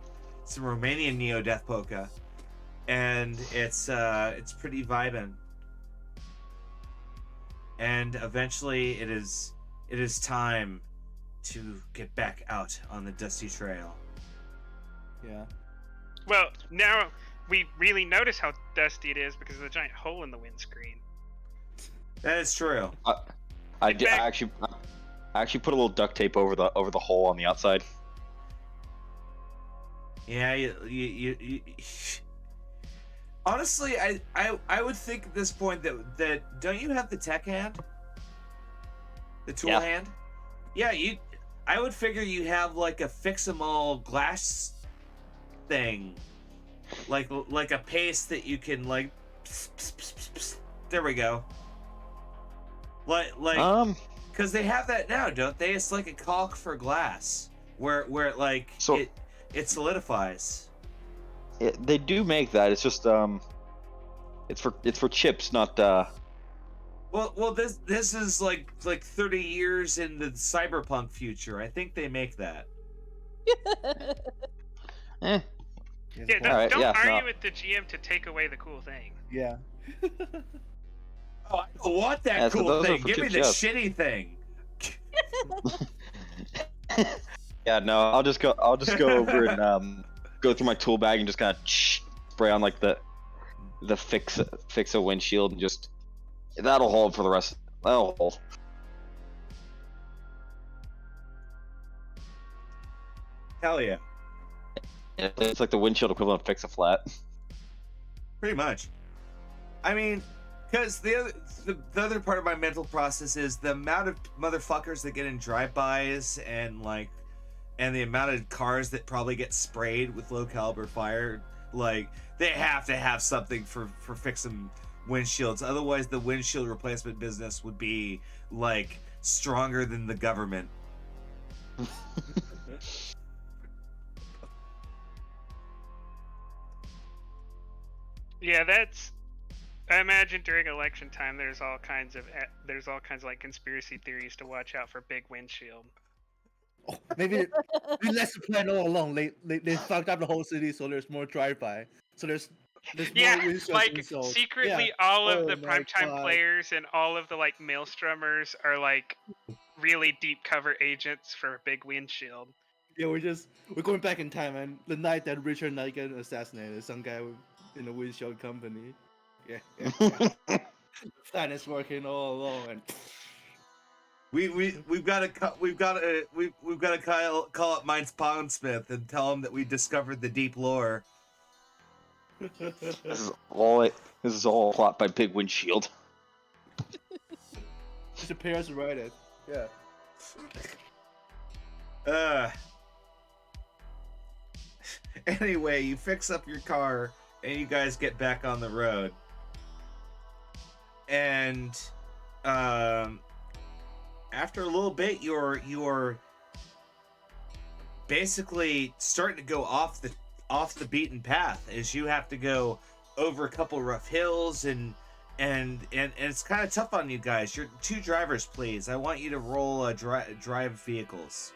some Romanian neo death polka, and it's pretty vibing. And eventually it is time to get back out on the dusty trail.
Yeah.
Well, now we really notice how dusty it is because of the giant hole in the windscreen.
That is true.
I actually put a little duct tape over the hole on the outside.
Yeah, you honestly, I would think at this point that don't you have the tech hand? The tool hand? Yeah, I would figure you have like a fix-em-all glass thing. Like a paste that you can like there we go. Like cuz they have that now, don't they? It's like a caulk for glass where it like it solidifies.
They do make that. It's just it's for chips, not
Well, this is like 30 years in the Cyberpunk future. I think they make that.
eh.
Yeah,
Alright,
don't
yeah,
argue
no.
with the GM to take away the cool thing.
Yeah.
Oh, I don't want that
Yeah, so
cool
those are
thing.
for
Give me
chip
the
chips.
shitty thing.
Yeah, no. I'll just go over and go through my tool bag and just kind of spray on like the fix a windshield and just that'll hold for the rest. That'll hold.
Hell yeah.
It's like the windshield equivalent of fix a flat.
Pretty much. I mean, because the other part of my mental process is the amount of motherfuckers that get in drive-bys and the amount of cars that probably get sprayed with low caliber fire. Like, they have to have something for fixing windshields. Otherwise, the windshield replacement business would be like stronger than the government.
Yeah, I imagine during election time, there's all kinds of like conspiracy theories to watch out for big windshield.
Oh, maybe that's the plan all along. They fucked up the whole city, so there's more drive-by. So there's more
Yeah,
windshields
like
installed.
secretly,
Yeah.
all of
Oh
the
my
primetime
God.
players and all of the like maelstromers are like really deep cover agents for a big windshield.
Yeah, we're going back in time, and the night that Richard Knight got assassinated, some guy in a windshield company. Yeah. The plan is working all along, and
We've got to call up Mines Pondsmith and tell him that we discovered the deep lore.
This is all a plot by Big Windshield.
Mr. Pierce write it. Yeah.
Anyway, you fix up your car and you guys get back on the road. And after a little bit, you're basically starting to go off the beaten path, as you have to go over a couple rough hills and it's kind of tough on you guys. You're 2 drivers, please. I want you to roll drive vehicles.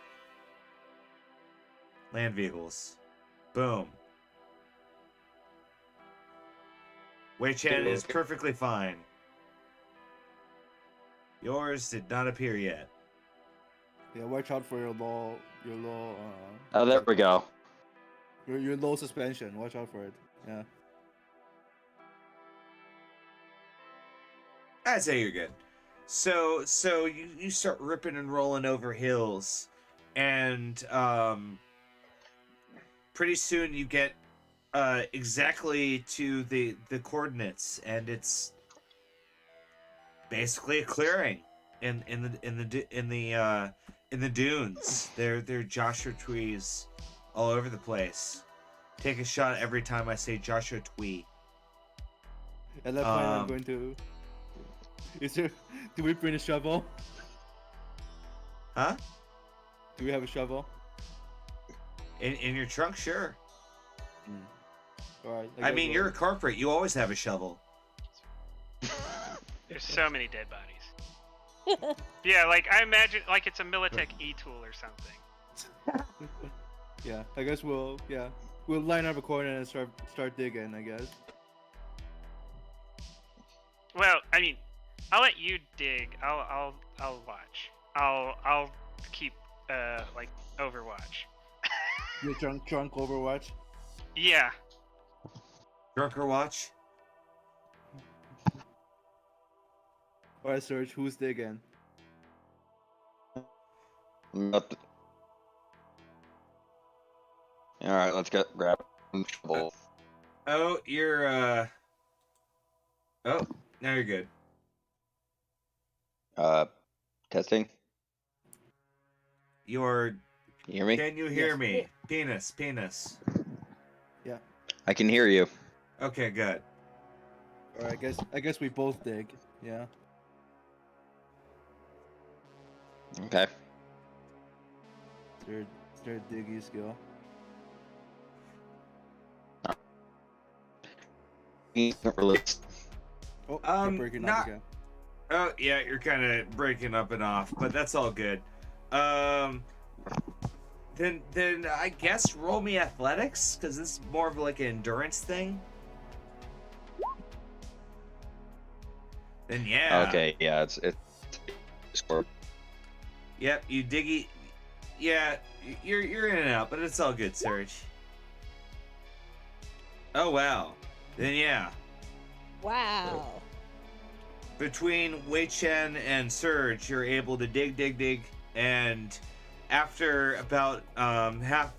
Land vehicles. Boom. Wei Chen is perfectly fine. Yours did not appear yet.
Yeah, watch out for your low,
Oh, there we go.
your low suspension. Watch out for it. Yeah.
I'd say you're good. So you start ripping and rolling over hills, and pretty soon you get exactly to the coordinates, and it's basically a clearing in the dunes. There are Joshua trees all over the place. Take a shot every time I say Joshua Twee.
At that point, I'm going to. Do we bring a shovel?
Huh?
Do we have a shovel?
In your trunk, sure.
All right.
I mean, you're a corporate. You always have a shovel.
There's so many dead bodies. Yeah, like I imagine like it's a Militech e-tool or something.
Yeah, I guess we'll line up a corner and start digging, I guess.
Well, I mean, I'll let you dig. I'll watch. I'll keep like Overwatch.
Your drunk Overwatch.
Yeah.
Drunker watch.
All right, Serge, who's digging?
Not All right, let's grab some shovel.
Oh, you're Oh, now you're good.
Testing.
You're.
You hear me?
Can you hear
Yes.
me? Penis.
Yeah.
I can hear you.
Okay, good.
All right, I guess we both dig. Yeah.
Okay.
Is there a diggy skill?
Released.
Oh,
Um,
you're breaking
not-
up again.
Oh, yeah, you're kind of breaking up and off, but that's all good. Then I guess roll me athletics, because this is more of like an endurance thing. Then yeah.
Okay, yeah, it's score.
Yep, you diggy. Yeah, you're in and out, but it's all good, Serge. Oh wow. Then yeah.
Wow.
Between Wei Chen and Serge, you're able to dig, and after about half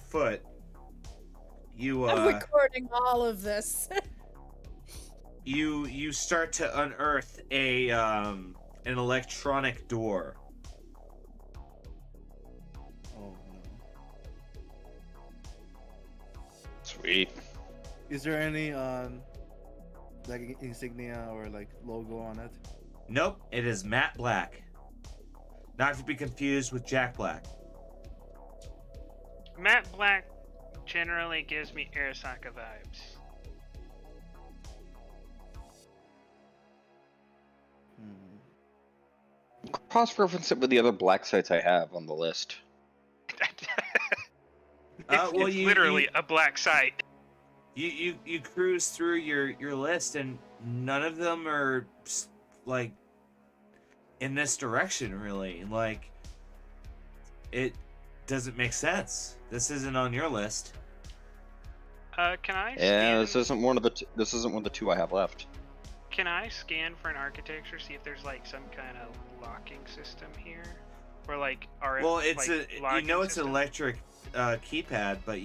foot, you
I'm recording all of this.
you start to unearth an electronic door.
Oh no.
Sweet.
Is there any like insignia or like logo on it?
Nope, it is matte black. Not to be confused with Jack Black.
Matte Black generally gives me Arasaka vibes.
Cross-reference it with the other black sites I have on the list.
It's literally a black site.
You cruise through your list, and none of them are like in this direction, really. Like, it doesn't make sense. This isn't on your list.
Can I?
Yeah, this
scan-
isn't one of the this isn't one of the two I have left.
Can I scan for an architecture, see if there's like some kind of locking system here, or like RF?
Well, it's
like,
it's
logging
an
system?
electric keypad, but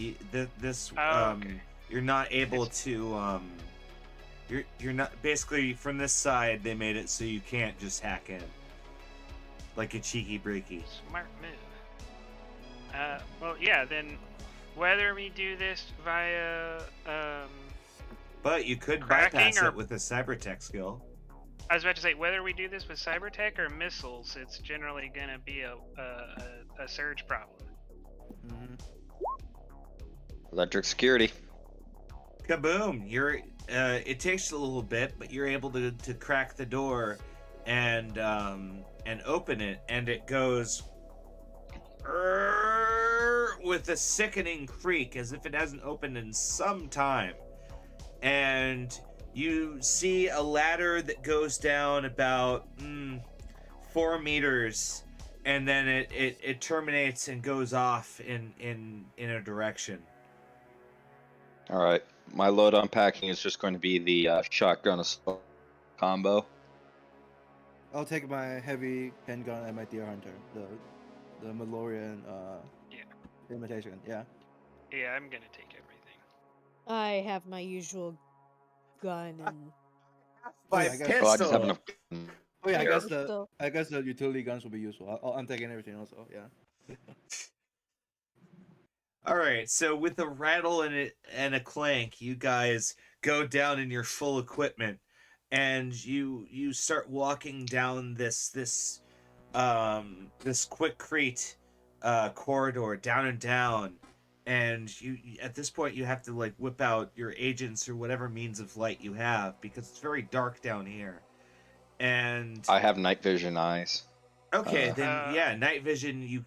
this
Oh, okay.
you're not able to you're not, basically from this side they made it so you can't just hack in like a cheeky breaky.
Smart move. Well, yeah. Then, whether we do this via
But you could
Cracking
bypass
or-
it with a cybertech skill.
I was about to say, whether we do this with cybertech or missiles, it's generally gonna be a surge problem.
Mm-hmm.
Electric security.
Kaboom! You're. It takes you a little bit, but you're able to crack the door, and open it, and it goes with a sickening creak, as if it hasn't opened in some time. And you see a ladder that goes down about 4 meters, and then it terminates and goes off in a direction.
All right. My load unpacking is just going to be the shotgun assault combo.
I'll take my heavy handgun and my deer hunter, the Mandalorian
Yeah.
imitation. Yeah.
Yeah, I'm gonna take everything.
I have my usual gun and
By
I guess-
Oh, I just have
pistol.
enough.
Oh yeah,
pistol.
I guess the utility guns will be useful. I'm taking everything also. Yeah.
All right, so with a rattle and a clank, you guys go down in your full equipment, and you start walking down this quickcrete corridor, down and down, and you at this point you have to like whip out your agents or whatever means of light you have, because it's very dark down here. And
I have night vision eyes.
okay,
Uh,
then yeah, night vision. You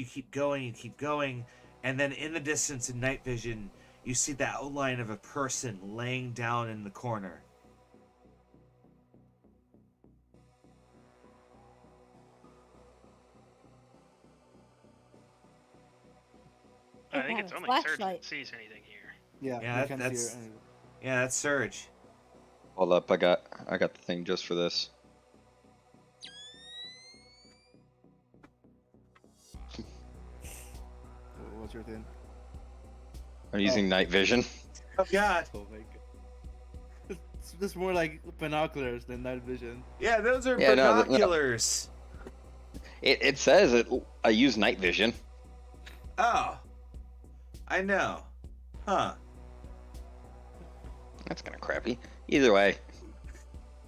keep going, and then in the distance in night vision, you see the outline of a person laying down in the corner.
I think it's
have a
only Surge
flashlight.
that sees anything here.
Yeah.
Yeah,
you can see
that's-
it anyway.
Yeah, that's Surge.
Hold up, I got the thing just for this.
What's your thing?
I'm using night vision.
Oh God.
Oh my god. It's more like binoculars than night vision.
Yeah, those are
Yeah, no,
binoculars.
It says it. I use night vision.
Oh, I know. Huh.
That's kind of crappy. Either way,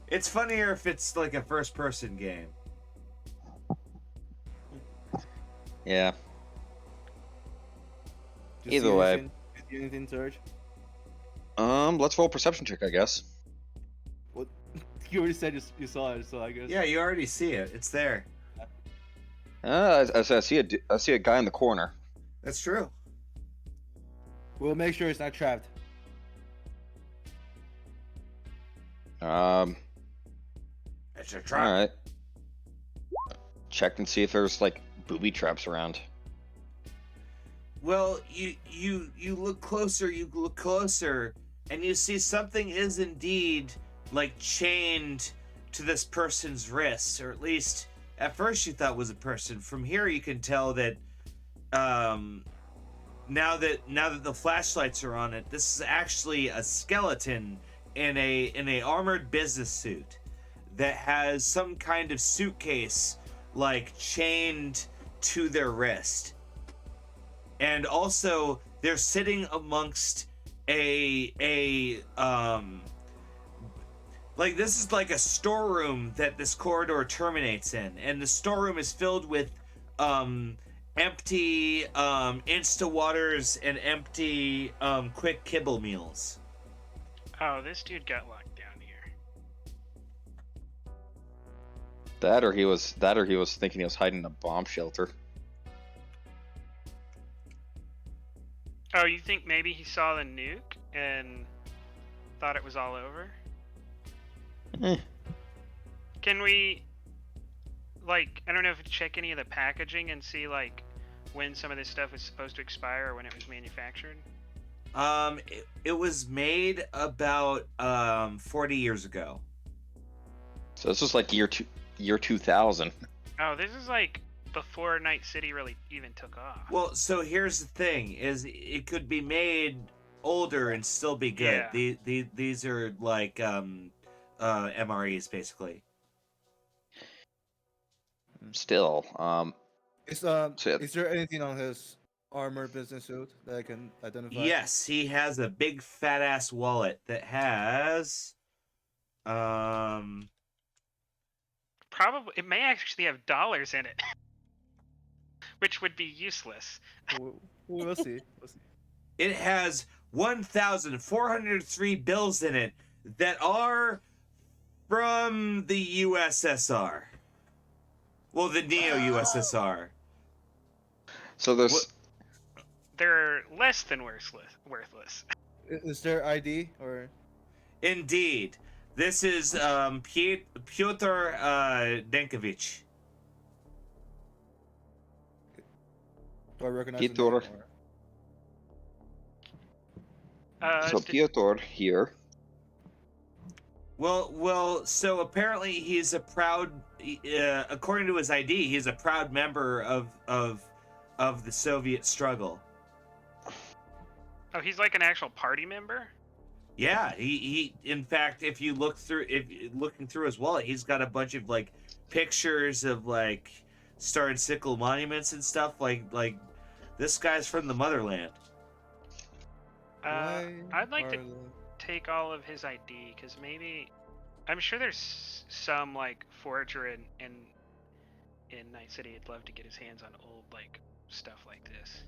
It's funnier if it's like a first-person game.
yeah.
Did you
Either
see
way.
anything- did you see anything, Surge?
Let's roll a perception check, I guess.
What? You already said you saw it, so I guess.
Yeah, you already see it. It's there.
I see a guy in the corner.
That's true.
We'll make sure it's not trapped.
It's a
All
trap.
right. Check and see if there's like booby traps around.
Well, you look closer, and you see something is indeed like chained to this person's wrist, or at least at first you thought was a person. From here, you can tell that now that the flashlights are on it, this is actually a skeleton in a armored business suit that has some kind of suitcase like chained to their wrist. And also they're sitting amongst like this is like a storeroom that this corridor terminates in, and the storeroom is filled with empty Insta waters and empty quick kibble meals.
Oh, this dude got locked down here.
That or he was thinking he was hiding in a bomb shelter.
Oh, you think maybe he saw the nuke and thought it was all over?
Eh.
Can we, like, I don't know if check any of the packaging and see, like, when some of this stuff was supposed to expire or when it was manufactured?
It was made about 40 years ago.
So this was like year 2000.
Oh, this is like before Night City really even took off.
Well, so here's the thing: is it could be made older and still be good.
Yeah.
These are like MREs basically.
Still,
Is
So-
is there anything on his armor business suit that I can identify?
Yes, he has a big fat ass wallet that has
Probably, it may actually have dollars in it. which would be useless.
We'll see. We'll see.
It has 1,403 bills in it that are from the USSR. Well, the neo-USSR.
So there's
They're less than worthless.
Is there ID or?
Indeed. This is Pyotr Denkovich.
Do I recognize
Piotr.
the name, or?
so Piotr here.
Well. So apparently he's a proud, according to his ID, he's a proud member of the Soviet struggle.
Oh, he's like an actual party member?
Yeah, he in fact, if looking through his wallet, he's got a bunch of like pictures of like Star and Sickle monuments and stuff. Like this guy's from the motherland.
I'd like to
Are the-
take all of his ID, because maybe... I'm sure there's some, like, forger in Night City who'd love to get his hands on old, like, stuff like this.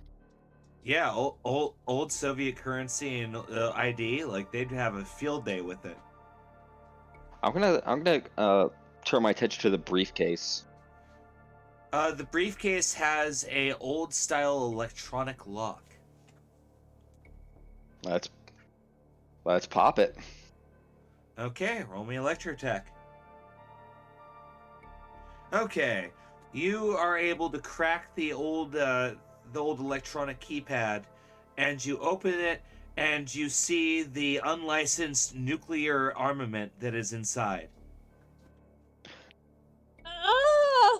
Yeah, old Soviet currency and ID, like they'd have a field day with it.
I'm gonna turn my attention to the briefcase.
The briefcase has a old style electronic lock.
Let's pop it.
Okay, roll me Electrotech. Okay, you are able to crack the old electronic keypad, and you open it, and you see the unlicensed nuclear armament that is inside.
Ah!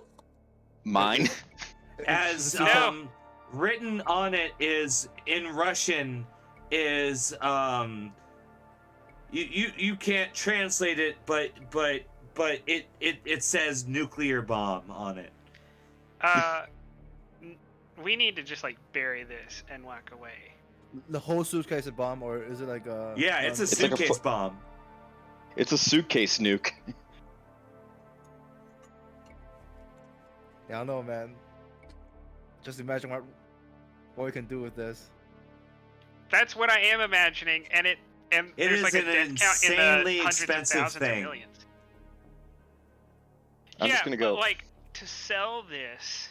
Mine.
As
No.
written on it is in Russian is you can't translate it, but it says nuclear bomb on it.
We need to just, like, bury this and walk away.
The whole suitcase a bomb, or is it like a?
Yeah, it's a
It's like a
suitcase bomb.
It's a suitcase nuke.
Yeah, I don't know, man. Just imagine what we can do with this.
That's what I am imagining, and there's
is
like a
an
discount in the
insanely
hundreds of
expensive
thousands
thing.
or millions.
I'm
yeah,
just gonna go.
but, like, to sell this,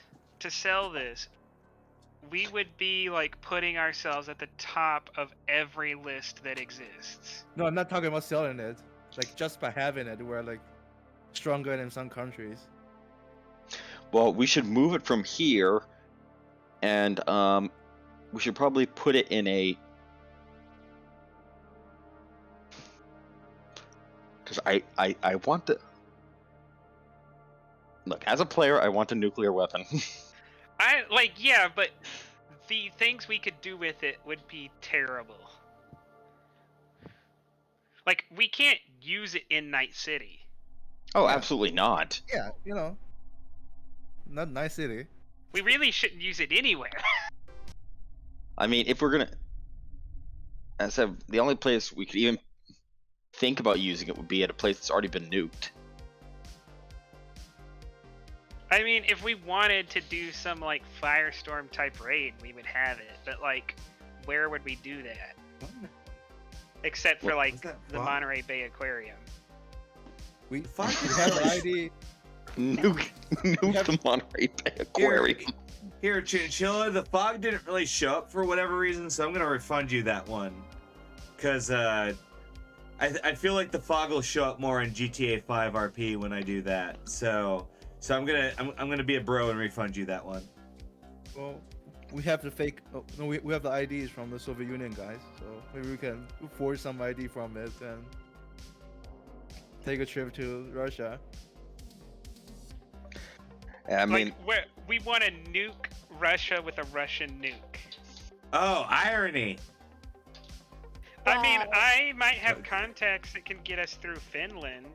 we would be, like, putting ourselves at the top of every list that exists.
No, I'm not talking about selling it. Like just by having it, we're like stronger in some countries.
Well, we should move it from here, and we should probably put it in a. Because I want the. Look, as a player, I want a nuclear weapon.
Yeah, but the things we could do with it would be terrible. Like, we can't use it in Night City.
Oh,
Yeah.
absolutely not.
Yeah, you know, not Nice City.
We really shouldn't use it anywhere.
I mean, if we're gonna, as I said, the only place we could even think about using it would be at a place that's already been nuked.
I mean, if we wanted to do some, like, Firestorm type raid, we would have it. But, like, where would we do that? Except for, like,
What's that
the
fog?
Monterey Bay Aquarium.
We
Fuck
have
is-
ID.
Nuke the Monterey Bay Aquarium.
Here, Chinchilla, the fog didn't really show up for whatever reason, so I'm gonna refund you that one. Cause I feel like the fog will show up more in GTA 5 RP when I do that. So I'm gonna be a bro and refund you that one.
Well, we have the fake. Oh, no, we have the IDs from the Soviet Union guys, so maybe we can forge some ID from it and take a trip to Russia.
I mean,
Like, we want to nuke Russia with a Russian nuke.
Oh, irony.
I mean,
Wow.
I might have contacts that can get us through Finland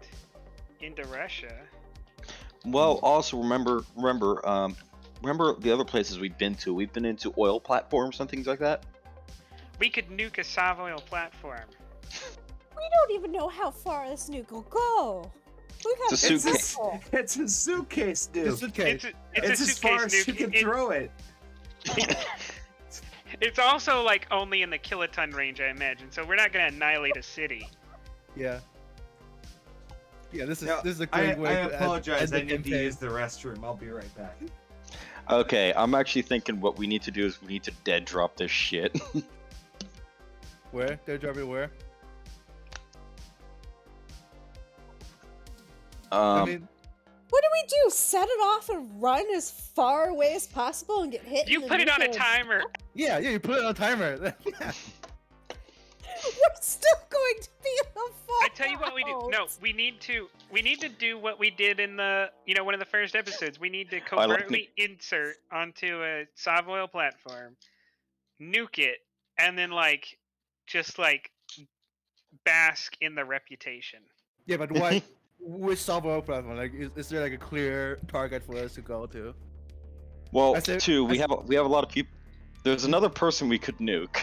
into Russia.
well, also remember the other places we've been to. We've been into oil platforms and things like that.
We could nuke a Savoil platform.
We don't even know how far this nuke will go. Look
It's
how
a suitcase.
simple.
It's a suitcase,
The
dude.
suitcase.
It's
a
as far
suitcase,
as you
Nuke.
can throw it.
It's also like only in the kiloton range, I imagine. So we're not gonna annihilate a city.
Yeah. Yeah, this is
Now,
this is a
I
great way to
apologize.
end
I
the
need to
campaign.
use the restroom. I'll be right back.
Okay, I'm actually thinking what we need to do is we need to dead drop this shit.
Where? They're dropping where? I mean,
What do we do? Set it off and run as far away as possible and get hit?
You
in the
put it on a
nuclear-
timer.
yeah, you put it on a timer. Yeah.
We're still going to be in the fallout.
I tell you what we do. No, we need to do what we did in the one of the first episodes. We need to
I like
covertly insert onto a Savoil platform, nuke it, and then just bask in the reputation.
Yeah, but why? Which software platform? Like, is there like a clear target for us to go to?
Well,
I said-
two, we have a lot of people. There's another person we could nuke.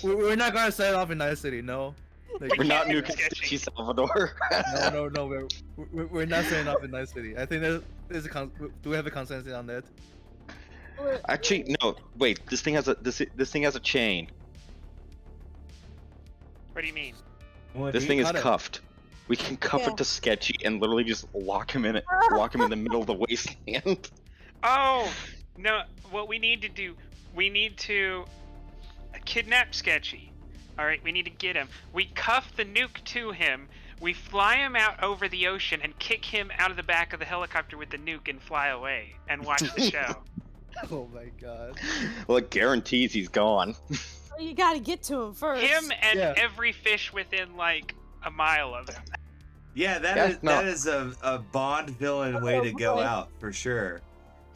We're not gonna set it off in Night City, no. Like,
We're not
Sketchy.
nuking Sketchy Salvador.
no, we're not setting off in Night City. I think there's do we have a consensus on that?
Actually, no. Wait, this thing has a chain.
What do you mean?
This thing is
Got it.
cuffed. We can cuff
Yeah.
it to Sketchy and literally just lock him in it. Lock him in the middle of the wasteland.
Oh no! What we need to do? We need to kidnap Sketchy. All right, we need to get him. We cuff the nuke to him. We fly him out over the ocean and kick him out of the back of the helicopter with the nuke and fly away and watch the show.
Oh my god.
Well, it guarantees he's gone.
You gotta get to him first.
Him and
Yeah.
every fish within like a mile of him.
Yeah,
Yeah, no.
that is a Bond villain way to go
boy.
out for sure.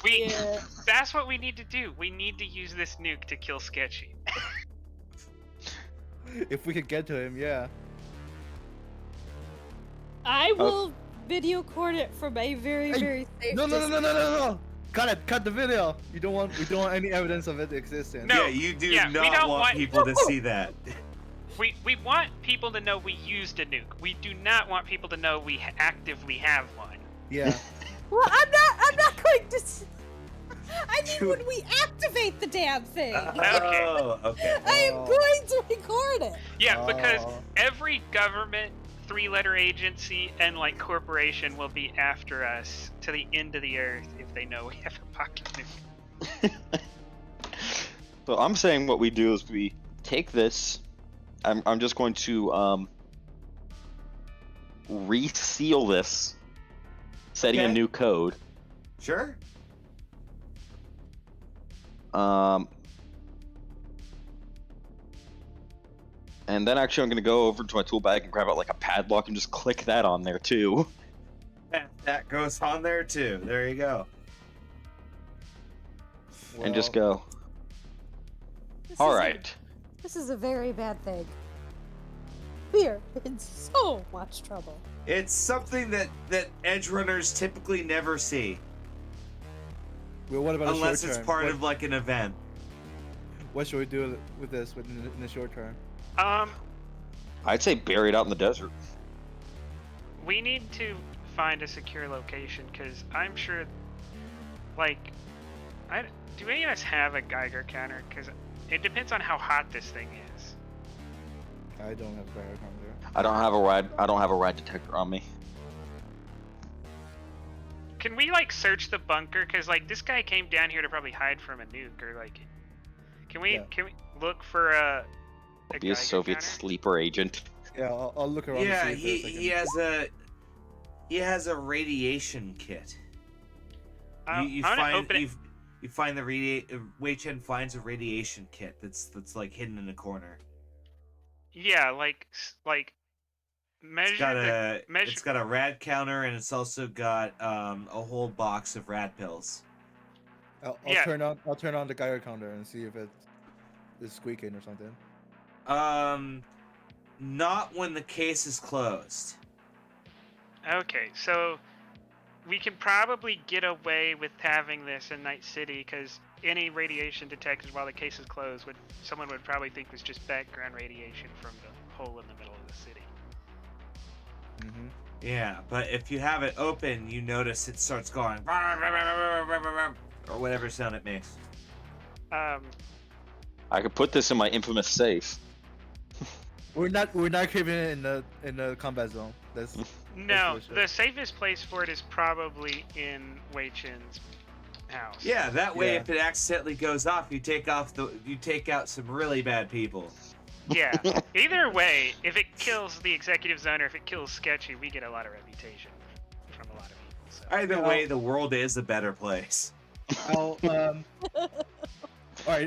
We
Yeah.
That's what we need to do. We need to use this nuke to kill Sketchy.
If we could get to him, yeah.
I will video record it from a very,
Hey,
very safe
No.
distance.
Cut it. Cut the video. We don't want any evidence of it existing.
No.
Yeah, you do
Yeah, we
not
don't
want
want-
people to see that.
We want people to know we used a nuke. We do not want people to know we actively have one.
Yeah.
Well, I'm not going to. I mean,
Dude.
when we activate the damn thing,
Oh, okay.
I am
Oh.
going to record it.
Yeah, because
Oh.
every government, three-letter agency, and corporation will be after us to the end of the earth if they know we have a pocket nuke.
So I'm saying what we do is we take this. I'm just going to reseal this, setting a
Okay.
new code.
Sure.
And then actually I'm gonna go over to my tool bag and grab out like a padlock and just click that on there too.
That goes on there too. There you go.
And just
Well,
go.
This
All
is a-
right.
This is a very bad thing. We're in so much trouble.
It's something that edge runners typically never see
Well, what about
unless
the
it's
short term?
part of like an event.
What should we do with this in the short term?
I'd say bury it out in the desert.
We need to find a secure location because I'm sure, do any of us have a Geiger counter? Because it depends on how hot this thing is.
I don't have fire counter.
I don't have a ride detector on me.
Can we search the bunker? Because this guy came down here to probably hide from a nuke, or can we look for a
Be a
Geiger
Soviet
counter?
sleeper agent.
Yeah, I'll look around.
Yeah,
and see if there's,
he has a radiation kit. You
I'm gonna
find
open it.
you find the Wei Chen finds a radiation kit that's hidden in a corner.
Yeah, measure
It's got a rad counter and it's also got a whole box of rad pills.
I'll
Yeah.
turn on the Geiger counter and see if it is squeaking or something.
Not when the case is closed.
Okay, so we can probably get away with having this in Night City because any radiation detected while the case is closed someone would probably think was just background radiation from the hole in the middle of the city.
Mm-hmm.
Yeah, but if you have it open, you notice it starts going or whatever sound it makes.
Um,
I could put this in my infamous safe.
We're not keeping it in the combat zone. That's
no,
bullshit.
the safest place for it is probably in Wei Chin's house.
Yeah, that way
Yeah.
if it accidentally goes off, you take out some really bad people.
Yeah. Either way, if it kills the executive zone or if it kills Sketchy, we get a lot of reputation from a lot of people. So.
Either
Yeah.
way, the world is a better place.
All right.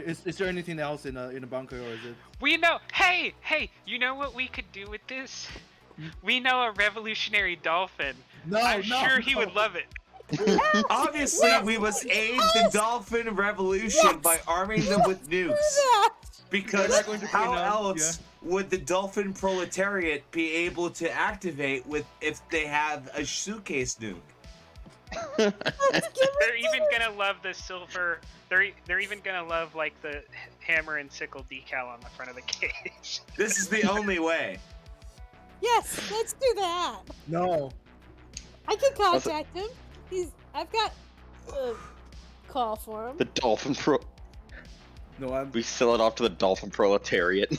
Is there anything else in a bunker, or is it?
We know. Hey, you know what we could do with this? We know a revolutionary dolphin.
No,
I'm sure he would love it.
Obviously, we must aid the Dolphin Revolution by arming them with nukes. Because
not going to
how
bring them,
else would the Dolphin Proletariat be able to activate if they have a suitcase nuke?
They're even gonna love the silver. They're even gonna love like the hammer and sickle decal on the front of the cage.
This is the only way.
Yes, let's do that.
No.
I can contact him. I've got a call for him.
The Dolphin Pro.
No,
We sell it off to the Dolphin Proletariat.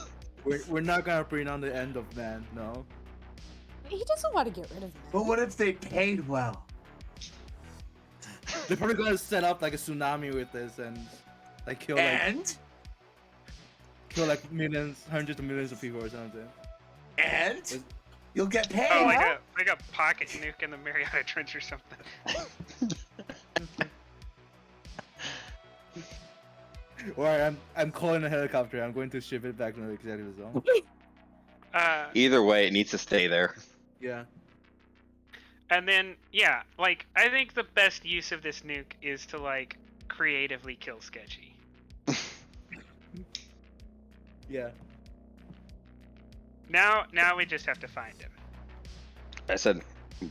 we're not gonna bring on the end of man. No.
He doesn't want to get rid of me.
But what if they paid well?
They're probably gonna set up like a tsunami with this and like kill like millions, hundreds of millions of people or something.
And you'll get paid.
Oh, like a pocket nuke in the Mariana Trench or something.
Or I'm calling a helicopter. I'm going to ship it back to the executive zone.
Either way, it needs to stay there.
Yeah.
And then, yeah, like, I think the best use of this nuke is to, like, creatively kill Sketchy.
Yeah.
Now we just have to find him.
I said,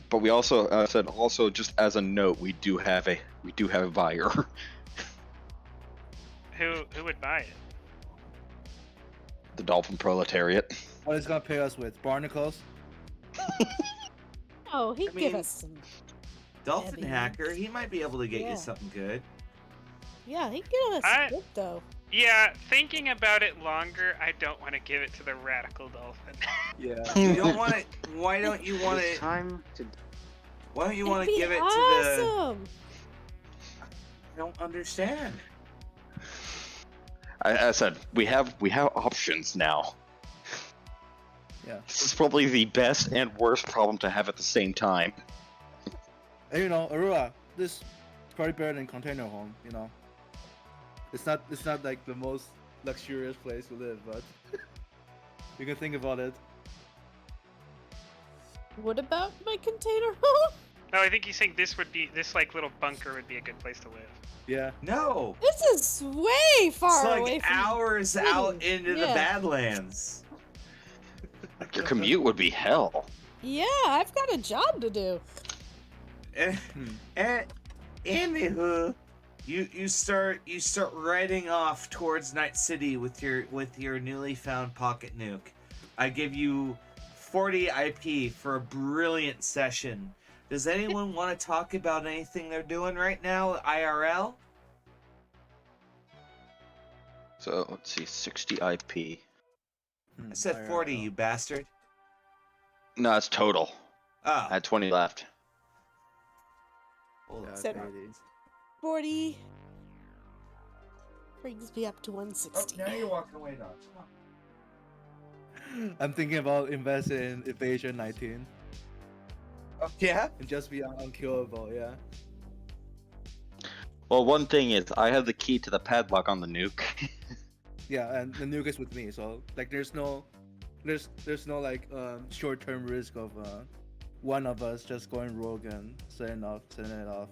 but we also said just as a note, we do have a buyer.
Who would buy it?
The Dolphin Proletariat.
What is gonna pay us with? Barnacles?
Oh, he'd
I
give
mean-
us some.
Dolphin
Heavy.
Hacker, he might be able to get
Yeah.
you something good.
Yeah, he'd give us
I-
good though.
Yeah, thinking about it longer, I don't want to give it to the radical dolphin.
Yeah.
You don't want it. Why don't you want
It's
it?
time to.
Why don't you
It'd
want to
be
give it to the?
awesome.
I don't understand.
I said we have options now.
Yeah.
This is probably the best and worst problem to have at the same time.
And you know, Aurora, this is probably better than container home. You know. It's not like the most luxurious place to live, but you can think about it.
What about my container home?
No, I think he's saying this like little bunker would be a good place to live.
Yeah.
No.
This is way far
It's
away
like
from.
hours
city.
out into the
Yeah.
Badlands.
Your commute would be hell.
Yeah, I've got a job to do.
And anywho, you start riding off towards Night City with your newly found pocket nuke. I give you 40 IP for a brilliant session. Does anyone want to talk about anything they're doing right now, IRL?
So let's see, 60 IP.
I said 40, you bastard.
No, it's total.
Oh,
I had 20 left.
hold on.
Said- 40 brings me up to 160.
Oh, now you're walking away, dog.
I'm thinking about investing in Evasion 19
Oh, yeah?
and just be unkillable. Yeah.
Well, one thing is, I have the key to the padlock on the nuke.
Yeah, and the nuke is with me, so like there's no like short-term risk of one of us just going rogue and setting it off.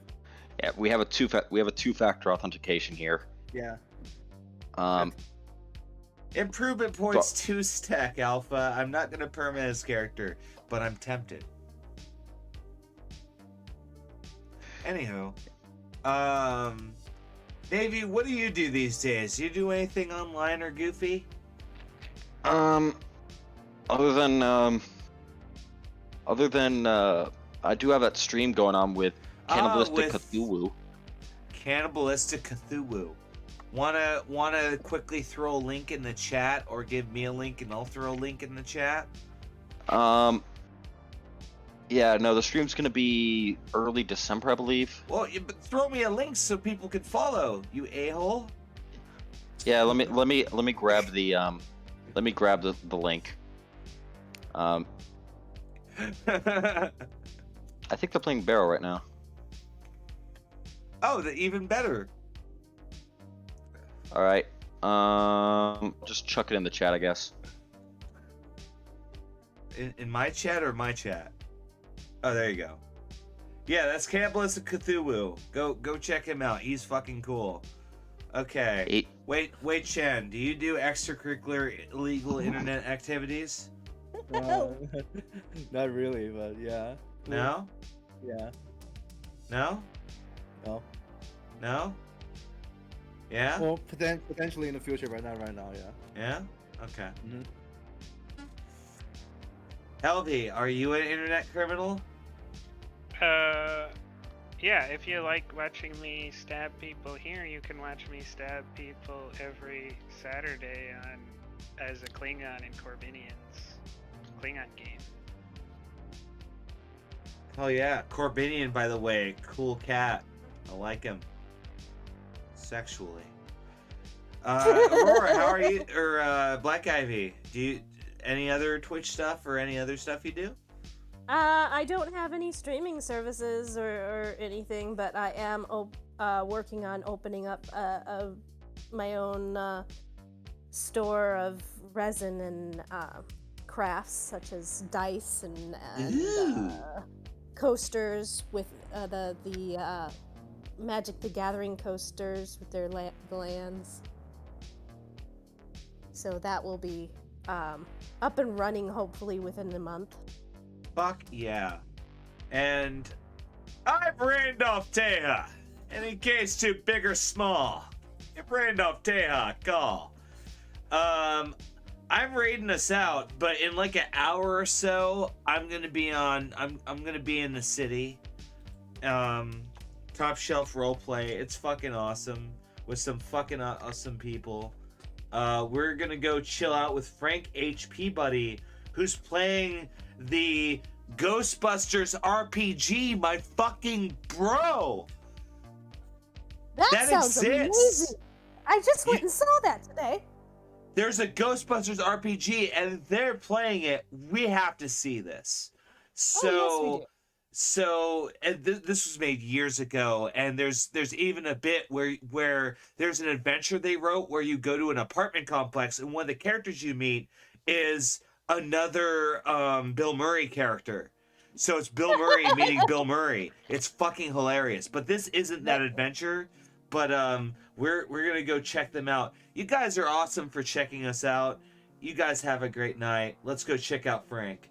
Yeah, we have a two-factor authentication here.
Yeah.
Improvement points 2 stack, Alpha. I'm not gonna perma his character, but I'm tempted. Anywho, Navy, what do you do these days? You do anything online or goofy?
Other than Other than I do have that stream going on with Cannibalistic
with
Cthulhu.
Cannibalistic Cthulhu. Wanna quickly throw a link in the chat, or give me a link and I'll throw a link in the chat?
Yeah, no, the stream's gonna be early December, I believe.
Well, but throw me a link so people can follow. You a-hole.
Yeah, let me grab the the link. I think they're playing Barrow right now.
Oh, even better.
All right. Just chuck it in the chat, I guess.
In my chat or my chat? Oh, there you go. Yeah, that's Cannibalistic Cthulhu. Go check him out. He's fucking cool. Okay. Wait, Chen. Do you do extracurricular illegal internet activities?
Not really, but yeah.
No?
Yeah.
No?
No.
No? Yeah?
Well, potentially in the future, but not right now. Yeah.
Yeah? Okay.
Mm-hmm.
Helvy, are you an internet criminal?
Yeah, if you like watching me stab people here, you can watch me stab people every Saturday as a Klingon in Corbinian's Klingon game.
Oh yeah, Corbinian, by the way, cool cat. I like him. Sexually. Aurora, how are you? Or Black Ivy, do you any other Twitch stuff or any other stuff you do?
I don't have any streaming services or anything, but I am working on opening up my own store of resin and crafts, such as dice and coasters with the Magic the Gathering coasters with their lands. So that will be up and running hopefully within a month.
Fuck yeah. And I'm Randolph Teja. And in case too big or small, if Randolph Teja, call. I'm raiding us out, but in like an hour or so, I'm gonna be in the city. Top shelf roleplay. It's fucking awesome with some fucking awesome people. We're gonna go chill out with Frank HP Buddy, who's playing the Ghostbusters RPG, my fucking bro.
That sounds
exists.
amazing. I just went and saw that today.
There's a Ghostbusters RPG and they're playing it. We have to see this. So, this was made years ago, and there's even a bit where there's an adventure they wrote where you go to an apartment complex, and one of the characters you meet is another Bill Murray character. So it's Bill Murray meeting Bill Murray. It's fucking hilarious. But this isn't that adventure. But we're gonna go check them out. You guys are awesome for checking us out. You guys have a great night. Let's go check out Frank.